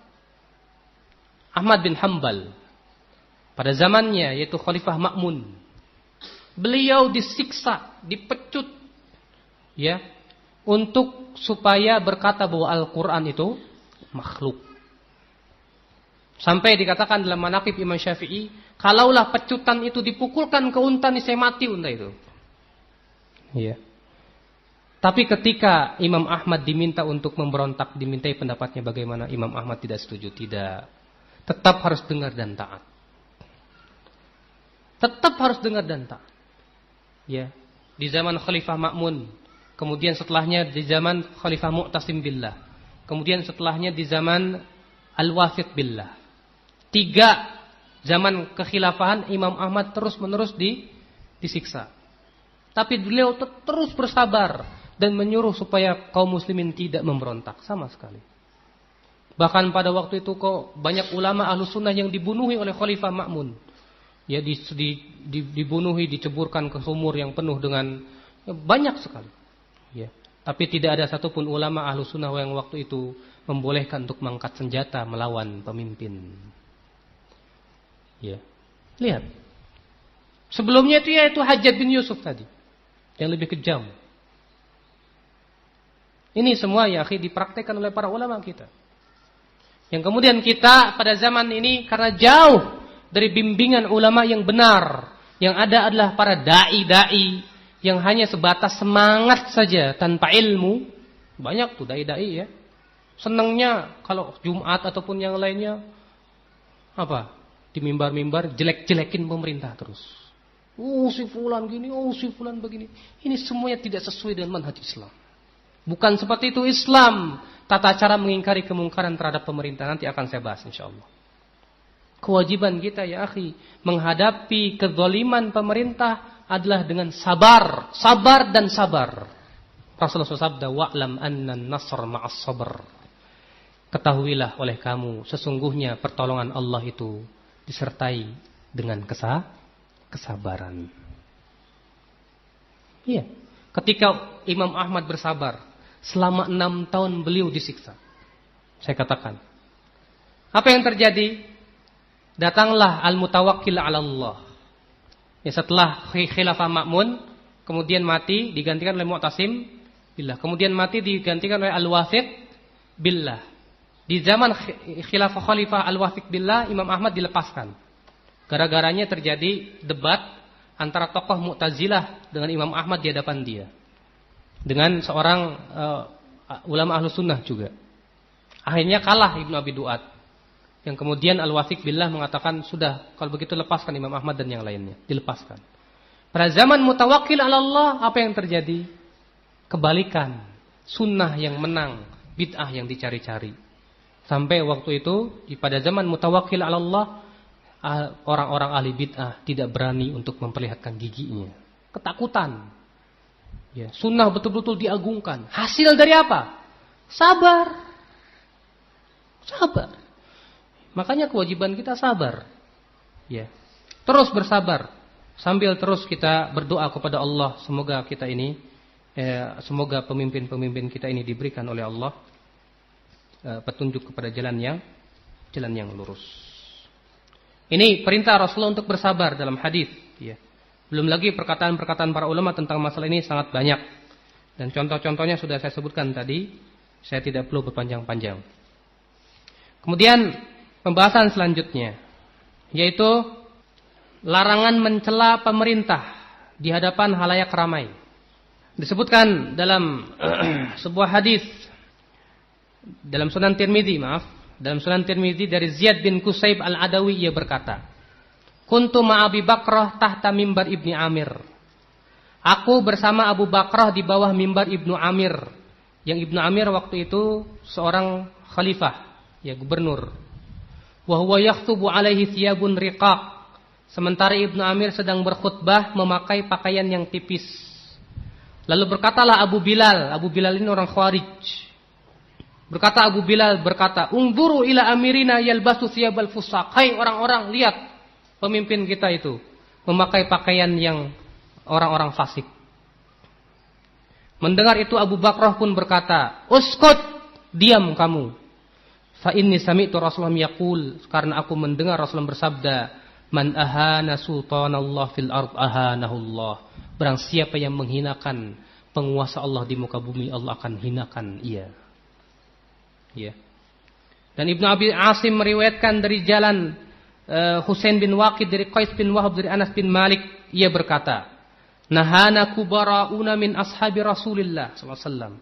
Ahmad bin Hanbal pada zamannya yaitu Khalifah Ma'mun. Beliau disiksa, dipecut ya, untuk supaya berkata bahwa Al-Qur'an itu makhluk. Sampai dikatakan dalam manaqib Imam Syafi'i, kalaulah pecutan itu dipukulkan ke unta niscaya mati unta itu. Ya. Tapi ketika Imam Ahmad diminta untuk memberontak, dimintai pendapatnya bagaimana, Imam Ahmad tidak setuju, tidak. Tetap harus dengar dan taat. Tetap harus dengar dan taat. Ya, di zaman Khalifah Ma'mun, kemudian setelahnya di zaman Khalifah Mu'tasim billah, kemudian setelahnya di zaman Al-Wafiq billah. 3 zaman kekhilafahan Imam Ahmad terus-menerus disiksa. Tapi beliau terus bersabar dan menyuruh supaya kaum muslimin tidak memberontak sama sekali. Bahkan pada waktu itu kok banyak ulama Ahlus Sunnah yang dibunuhi oleh Khalifah Ma'mun. Ya dibunuhi, diceburkan ke sumur yang penuh dengan banyak sekali. Ya. Tapi tidak ada satupun ulama Ahlus Sunnah yang waktu itu membolehkan untuk mengangkat senjata melawan pemimpin. Ya. Lihat. Sebelumnya itu Hajjaj bin Yusuf tadi yang lebih kejam. Ini semua ya akhi dipraktikkan oleh para ulama kita. Yang kemudian kita pada zaman ini karena jauh dari bimbingan ulama yang benar, yang ada adalah para dai-dai yang hanya sebatas semangat saja tanpa ilmu. Banyak tuh dai-dai ya. Senangnya kalau Jumat ataupun yang lainnya apa? Di mimbar-mimbar jelek-jelekin pemerintah terus. Si fulan gini, si fulan begini. Ini semuanya tidak sesuai dengan manhaj Islam. Bukan seperti itu Islam. Tata cara mengingkari kemungkaran terhadap pemerintah nanti akan saya bahas insyaallah. Kewajiban kita ya akhi menghadapi kezaliman pemerintah adalah dengan sabar, sabar dan sabar. Rasulullah sabda wa'lam anna an-nasr ma'as sabr. Ketahuilah oleh kamu sesungguhnya pertolongan Allah itu disertai dengan kesabaran. Iya. Ketika Imam Ahmad bersabar selama 6 tahun beliau disiksa. Saya katakan, apa yang terjadi? Datanglah al-mutawakkil 'ala Allah. Ya, setelah khilafah Ma'mun, kemudian mati digantikan oleh Mu'tasim billah. Kemudian mati digantikan oleh Al-Wathiq billah. Di zaman khilafah Khalifah Al-Wathiq billah, Imam Ahmad dilepaskan. Gara-garanya terjadi debat antara tokoh Mu'tazilah dengan Imam Ahmad di hadapan dia. Dengan seorang ulama Ahlus Sunnah juga. Akhirnya kalah Ibnu Abi Duat. Yang kemudian Al-Wathiq billah mengatakan, sudah, kalau begitu lepaskan Imam Ahmad dan yang lainnya. Dilepaskan. Pada zaman mutawakkil 'ala Allah, apa yang terjadi? Kebalikan. Sunnah yang menang, bid'ah yang dicari-cari. Sampai waktu itu, pada zaman mutawakkil 'ala Allah, orang-orang ahli bid'ah tidak berani untuk memperlihatkan giginya. Ketakutan. Ya, sunnah betul-betul diagungkan. Hasil dari apa? Sabar. Sabar. Makanya kewajiban kita sabar. Ya. Terus bersabar. Sambil terus kita berdoa kepada Allah, semoga kita ini semoga pemimpin-pemimpin kita ini diberikan oleh Allah petunjuk kepada jalan yang lurus. Ini perintah Rasulullah untuk bersabar dalam hadis, ya. Belum lagi perkataan-perkataan para ulama tentang masalah ini sangat banyak. Dan contoh-contohnya sudah saya sebutkan tadi, saya tidak perlu berpanjang-panjang. Kemudian pembahasan selanjutnya, yaitu larangan mencela pemerintah di hadapan halayak ramai. Disebutkan dalam sebuah hadis dalam Sunan Tirmidzi, dalam Sunan Tirmidzi dari Ziyad bin Qusayb al-Adawi, ia berkata, "Kuntu ma Abi Bakrah tahta mimbar Ibni Amir." Aku bersama Abu Bakrah di bawah mimbar Ibnu Amir. Yang Ibnu Amir waktu itu seorang khalifah, ya, gubernur. Wa huwa yakhtubu alaihi thiyabun riqaq. Sementara Ibnu Amir sedang berkhutbah memakai pakaian yang tipis. Lalu berkatalah Abu Bilal. Abu Bilal ini orang Khawarij. Berkata Abu Bilal, "Unzuru ila amirina yalbasu thiyabal fusaq." Hai orang-orang, lihat pemimpin kita itu memakai pakaian yang orang-orang fasik. Mendengar itu Abu Bakrah pun berkata, "Uskut, diam kamu. Fa inni sami'tu Rasulullah yaqul." Karena aku mendengar Rasulullah bersabda, "Man ahana sultanallah fil ard ahanahullah." Barang siapa yang menghinakan penguasa Allah di muka bumi, Allah akan hinakan ia. Ya. Dan Ibnu Abi Asim meriwayatkan dari jalan Husain bin Waqid dari Qais bin Wahab dari Anas bin Malik, ia berkata, "Nahana kubara'una min ashabi Rasulillah sallallahu alaihi wasallam."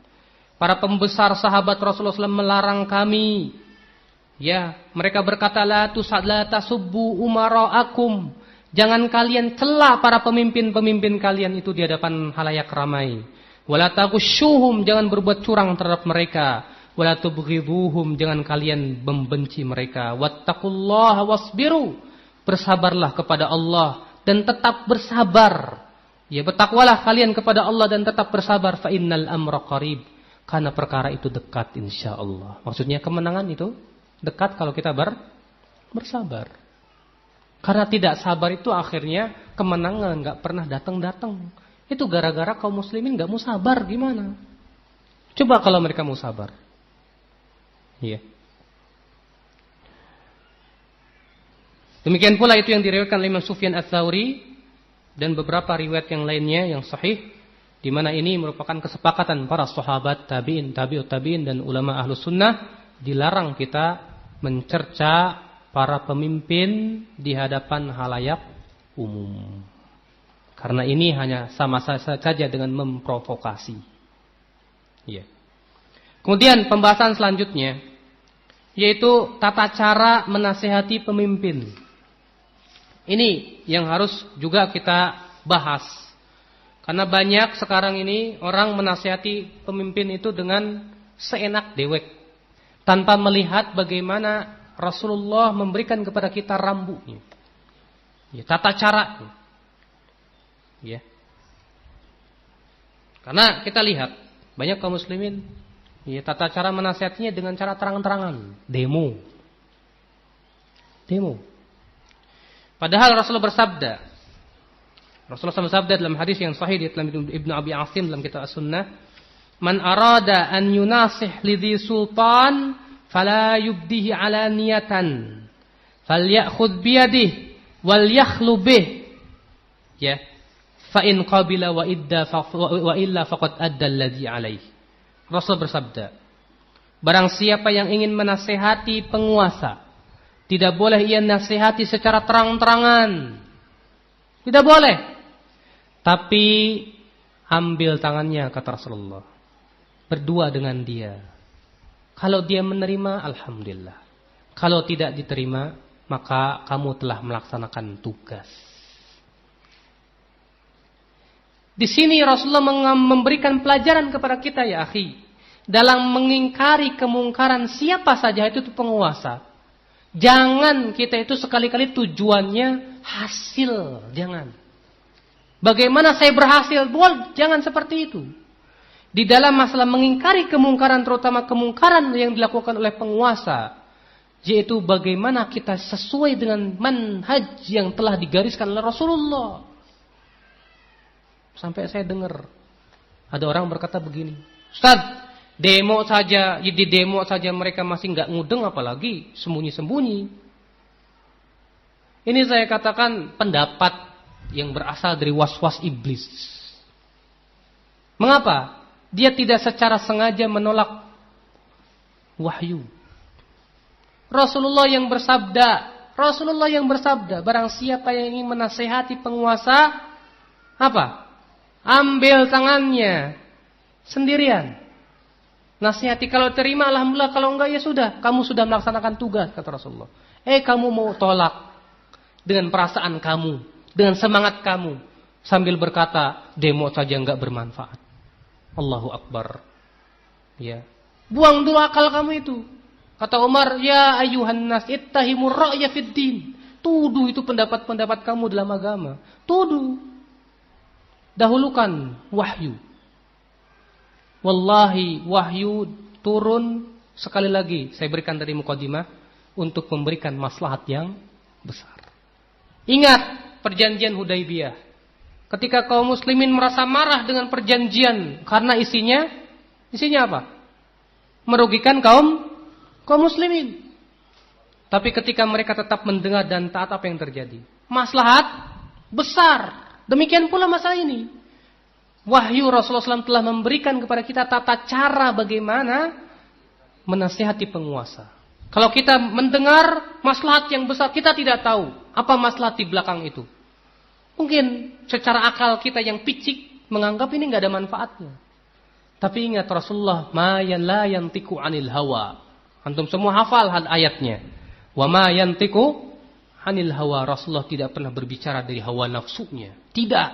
Para pembesar sahabat Rasulullah SAW melarang kami. Ya, mereka berkata, la tasubbu umara'akum. Jangan kalian cela para pemimpin-pemimpin kalian itu di hadapan halayak ramai. Wala taghushuhum, jangan berbuat curang terhadap mereka. Wala tubghiduhum, jangan kalian membenci mereka. Wattaqullaha wasbiru, bersabarlah kepada Allah dan tetap bersabar. Ya, bertakwalah kalian kepada Allah dan tetap bersabar. Fa innal amra qarib, karena perkara itu dekat insyaallah. Maksudnya kemenangan itu dekat kalau kita bersabar. Karena tidak sabar itu akhirnya kemenangan nggak pernah datang. Itu gara-gara kaum muslimin nggak mau sabar, gimana? Coba kalau mereka mau sabar. Iya. Demikian pula itu yang diriwayatkan oleh Imam Sufyan Ats-Tsauri dan beberapa riwayat yang lainnya yang sahih, di mana ini merupakan kesepakatan para sahabat, tabi'in, tabi'ut tabi'in dan ulama Ahlus Sunnah, dilarang kita mencerca para pemimpin di hadapan halayak umum. Karena ini hanya sama saja dengan memprovokasi. Ya. Kemudian pembahasan selanjutnya yaitu tata cara menasihati pemimpin. Ini yang harus juga kita bahas. Karena banyak sekarang ini orang menasihati pemimpin itu dengan seenak dewek, tanpa melihat bagaimana Rasulullah memberikan kepada kita rambunya. Ya, tata cara. Ya. Karena kita lihat banyak kaum muslimin, ya, tata cara menasihatinya dengan cara terang-terangan, demo. Padahal Rasulullah bersabda dalam hadis yang sahih di dalam Ibnu Abi Asim dalam kitab As-Sunnah, Man arada an yunasih lidhi sultan fala yubdihi alaniyatan falyakhudh biyadihi wal yakhlu bih. Ya. Fa in qabila wa illa faqad adda alladhi alaihi. Rasul bersabda, barang siapa yang ingin menasihati penguasa, tidak boleh ia nasihati secara terang-terangan. Tidak boleh. Tapi ambil tangannya, kata Rasulullah. Berdua dengan dia. Kalau dia menerima, alhamdulillah. Kalau tidak diterima, maka kamu telah melaksanakan tugas. Di sini Rasulullah memberikan pelajaran kepada kita, ya akhi, dalam mengingkari kemungkaran siapa saja itu penguasa. Jangan kita itu sekali-kali tujuannya hasil, jangan. Bagaimana saya berhasil? Jangan seperti itu. Di dalam masalah mengingkari kemungkaran, terutama kemungkaran yang dilakukan oleh penguasa, yaitu bagaimana kita sesuai dengan manhaj yang telah digariskan oleh Rasulullah. Sampai saya dengar ada orang berkata begini, Ustaz, demo saja, di demo saja mereka masih nggak ngudeng, apalagi sembunyi-sembunyi. Ini saya katakan pendapat yang berasal dari was-was iblis. Mengapa? Dia tidak secara sengaja menolak wahyu. Rasulullah yang bersabda, barang siapa yang ingin menasehati penguasa, apa? Ambil tangannya sendirian. Nasihati, kalau terima alhamdulillah, kalau enggak ya sudah, kamu sudah melaksanakan tugas, kata Rasulullah. Kamu mau tolak dengan perasaan kamu, dengan semangat kamu, sambil berkata demo saja enggak bermanfaat. Allahu Akbar. Ya. Buang dulu akal kamu itu. Kata Umar, ya ayuhan nas ittahimur ra'ya fid din. Tuduh itu pendapat-pendapat kamu dalam agama. Tuduh. Dahulukan wahyu. Wallahi wahyu turun sekali lagi. Saya berikan dari mukadimah untuk memberikan maslahat yang besar. Ingat perjanjian Hudaibiyah. Ketika kaum muslimin merasa marah dengan perjanjian karena isinya apa? Merugikan kaum muslimin. Tapi ketika mereka tetap mendengar dan taat, apa yang terjadi? Maslahat besar. Demikian pula masalah ini. Wahyu Rasulullah SAW telah memberikan kepada kita tata cara bagaimana menasihati penguasa. Kalau kita mendengar maslahat yang besar, kita tidak tahu apa maslahat di belakang itu. Mungkin secara akal kita yang picik menganggap ini nggak ada manfaatnya. Tapi ingat Rasulullah, ma la yantiqu 'anil hawa. Antum semua hafal ayatnya. Wa ma yantiqu 'anil hawa. Rasulullah tidak pernah berbicara dari hawa nafsunya. Tidak.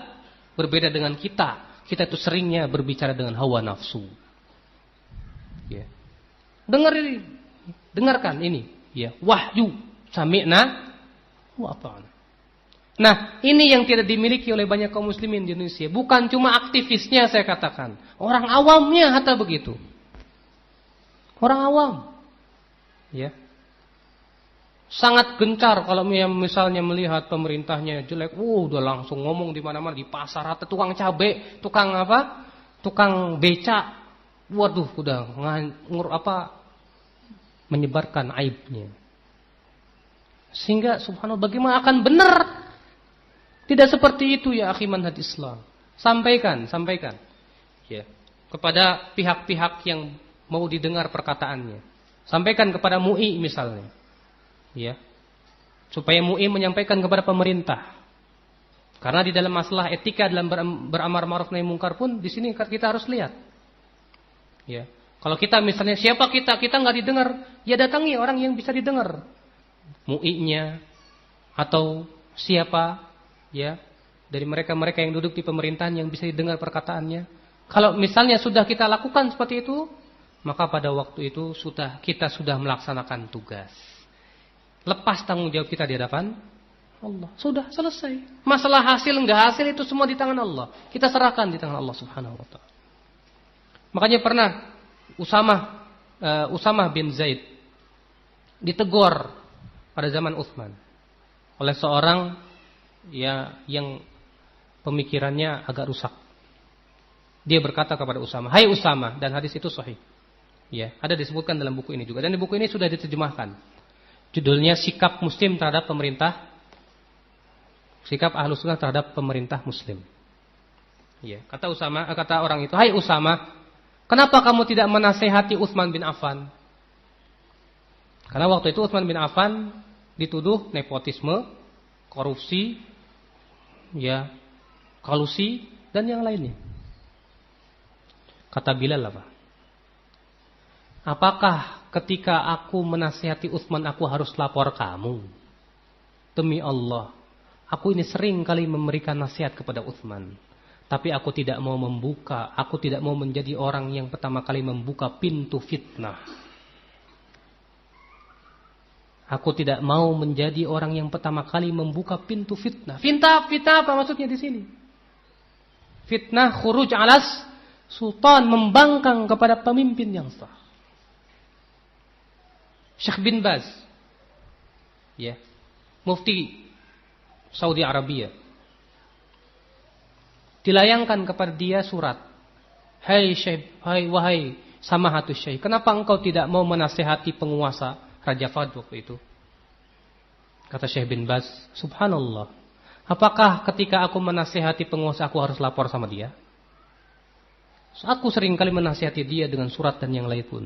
Berbeda dengan kita. Kita itu seringnya berbicara dengan hawa nafsu. Ya. Dengarkan ini, ya. Wahyu sami'na wa ata'na. Nah, ini yang tidak dimiliki oleh banyak kaum muslimin di Indonesia. Bukan cuma aktivisnya, saya katakan. Orang awamnya hatta begitu. Orang awam. Ya. Sangat gencar kalau misalnya melihat pemerintahnya jelek. Udah langsung ngomong di mana-mana, di pasar, hatta tukang cabai, tukang apa? Tukang becak. Waduh, udah menyebarkan aibnya. Sehingga subhanallah, bagaimana akan benar? Tidak seperti itu ya akhi manhaj Islam. Sampaikan ya kepada pihak-pihak yang mau didengar perkataannya. Sampaikan kepada MUI misalnya. Ya. Supaya MUI menyampaikan kepada pemerintah. Karena di dalam masalah etika dalam beramar ma'ruf nahi munkar pun di sini kita harus lihat. Ya. Kalau kita misalnya siapa kita enggak didengar, ya datangi orang yang bisa didengar. MUI-nya atau siapa, ya, dari mereka-mereka yang duduk di pemerintahan yang bisa didengar perkataannya. Kalau misalnya sudah kita lakukan seperti itu, maka pada waktu itu kita sudah melaksanakan tugas. Lepas tanggung jawab kita di hadapan Allah. Sudah selesai. Masalah hasil enggak hasil itu semua di tangan Allah. Kita serahkan di tangan Allah Subhanahu wa taala. Makanya pernah Usamah bin Zaid ditegur pada zaman Utsman oleh seorang ya yang pemikirannya agak rusak. Dia berkata kepada Usama, "Hai Usama," dan hadis itu sahih. Ya, ada disebutkan dalam buku ini juga. Dan di buku ini sudah diterjemahkan. Judulnya Sikap Muslim terhadap Pemerintah. Sikap Ahlus Sunnah terhadap pemerintah Muslim. Ya, kata orang itu, "Hai Usama, kenapa kamu tidak menasehati Utsman bin Affan?" Karena waktu itu Utsman bin Affan dituduh nepotisme, korupsi, ya, kolusi dan yang lainnya. Kata Bilal apa? "Apakah ketika aku menasihati Utsman aku harus lapor kamu?" Demi Allah, aku ini sering kali memberikan nasihat kepada Utsman, tapi aku tidak mau menjadi orang yang pertama kali membuka pintu fitnah. Aku tidak mau menjadi orang yang pertama kali membuka pintu fitnah. Fitnah apa maksudnya di sini? Fitnah khuruj alas sultan, membangkang kepada pemimpin yang sah. Syekh bin Baz, ya, mufti Saudi Arabia, dilayangkan kepada dia surat, wahai samahatus syekh, kenapa engkau tidak mau menasehati penguasa Raja Fahd waktu itu?" Kata Syekh bin Baz, "Subhanallah, apakah ketika aku menasehati penguasa aku harus lapor sama dia? Aku sering kali menasihati dia dengan surat dan yang lain pun."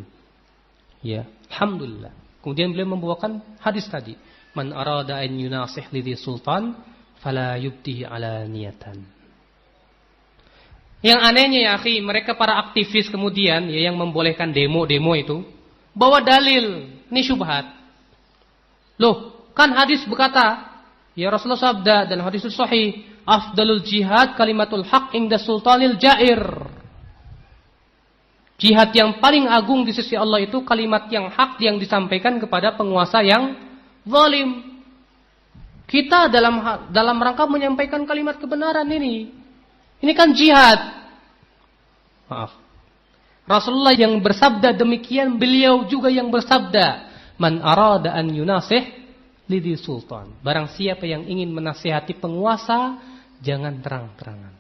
Ya, alhamdulillah. Kemudian beliau membawakan hadis tadi, "Man arada an yunasih lidhi sultan fala yubdihi alaniyatan." Yang anehnya ya akhi, mereka para aktivis kemudian ya, yang membolehkan demo-demo itu bawa dalil, ini syubhat. Loh, kan hadis berkata, ya Rasulullah sabda dalam hadis sahih, "Afdalul jihad kalimatul haq inda sultanil jair." Jihad yang paling agung di sisi Allah itu kalimat yang hak yang disampaikan kepada penguasa yang zalim. Kita dalam rangka menyampaikan kalimat kebenaran ini. Ini kan jihad. Maaf. Rasulullah yang bersabda demikian, beliau juga yang bersabda, "Man arada an yunasih lidhi sultan." Barang siapa yang ingin menasihati penguasa, jangan terang-terangan.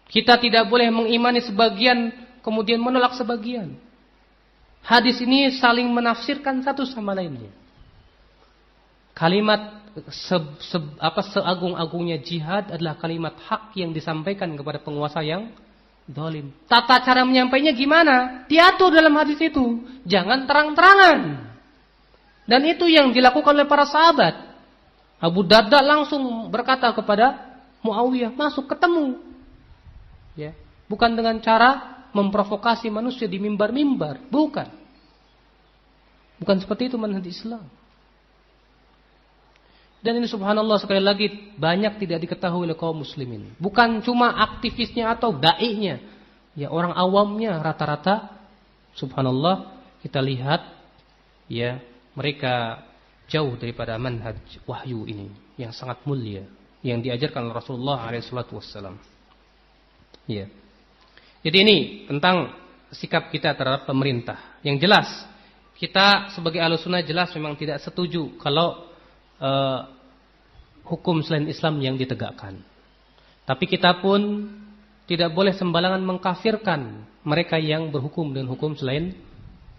Kita tidak boleh mengimani sebagian kemudian menolak sebagian. Hadis ini saling menafsirkan satu sama lainnya. Kalimat seagung-agungnya jihad adalah kalimat hak yang disampaikan kepada penguasa yang zalim. Tata cara menyampaikannya gimana? Diatur dalam hadis itu. Jangan terang-terangan. Dan itu yang dilakukan oleh para sahabat. Abu Darda langsung berkata kepada Muawiyah, "Masuk, ketemu." Ya, bukan dengan cara memprovokasi manusia di mimbar-mimbar, bukan. Bukan seperti itu manhaj Islam. Dan ini subhanallah sekali lagi banyak tidak diketahui oleh kaum muslimin. Bukan cuma aktivisnya atau dai-nya, ya orang awamnya rata-rata subhanallah kita lihat ya mereka jauh daripada manhaj wahyu ini yang sangat mulia yang diajarkan oleh Rasulullah SAW. Ya. Jadi ini tentang sikap kita terhadap pemerintah. Yang jelas, kita sebagai Ahlussunnah jelas memang tidak setuju kalau hukum selain Islam yang ditegakkan. Tapi kita pun tidak boleh sembarangan mengkafirkan mereka yang berhukum dengan hukum selain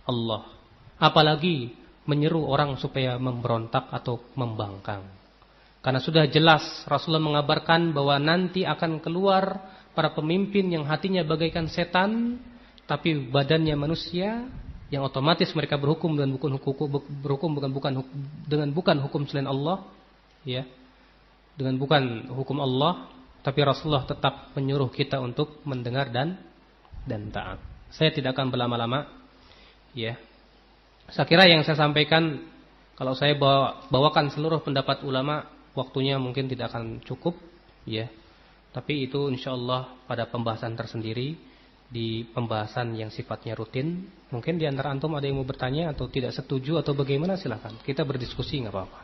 Allah. Apalagi menyeru orang supaya memberontak atau membangkang. Karena sudah jelas Rasulullah mengabarkan bahwa nanti akan keluar para pemimpin yang hatinya bagaikan setan, tapi badannya manusia, yang otomatis mereka berhukum dengan bukan hukum selain Allah, ya, dengan bukan hukum Allah, tapi Rasulullah tetap menyuruh kita untuk mendengar dan taat. Saya tidak akan berlama-lama, ya. Saya kira yang saya sampaikan, kalau saya bawakan seluruh pendapat ulama, waktunya mungkin tidak akan cukup, ya. Tapi itu insyaallah pada pembahasan tersendiri, di pembahasan yang sifatnya rutin. Mungkin di antara antum ada yang mau bertanya atau tidak setuju atau bagaimana, silakan. Kita berdiskusi, enggak apa-apa.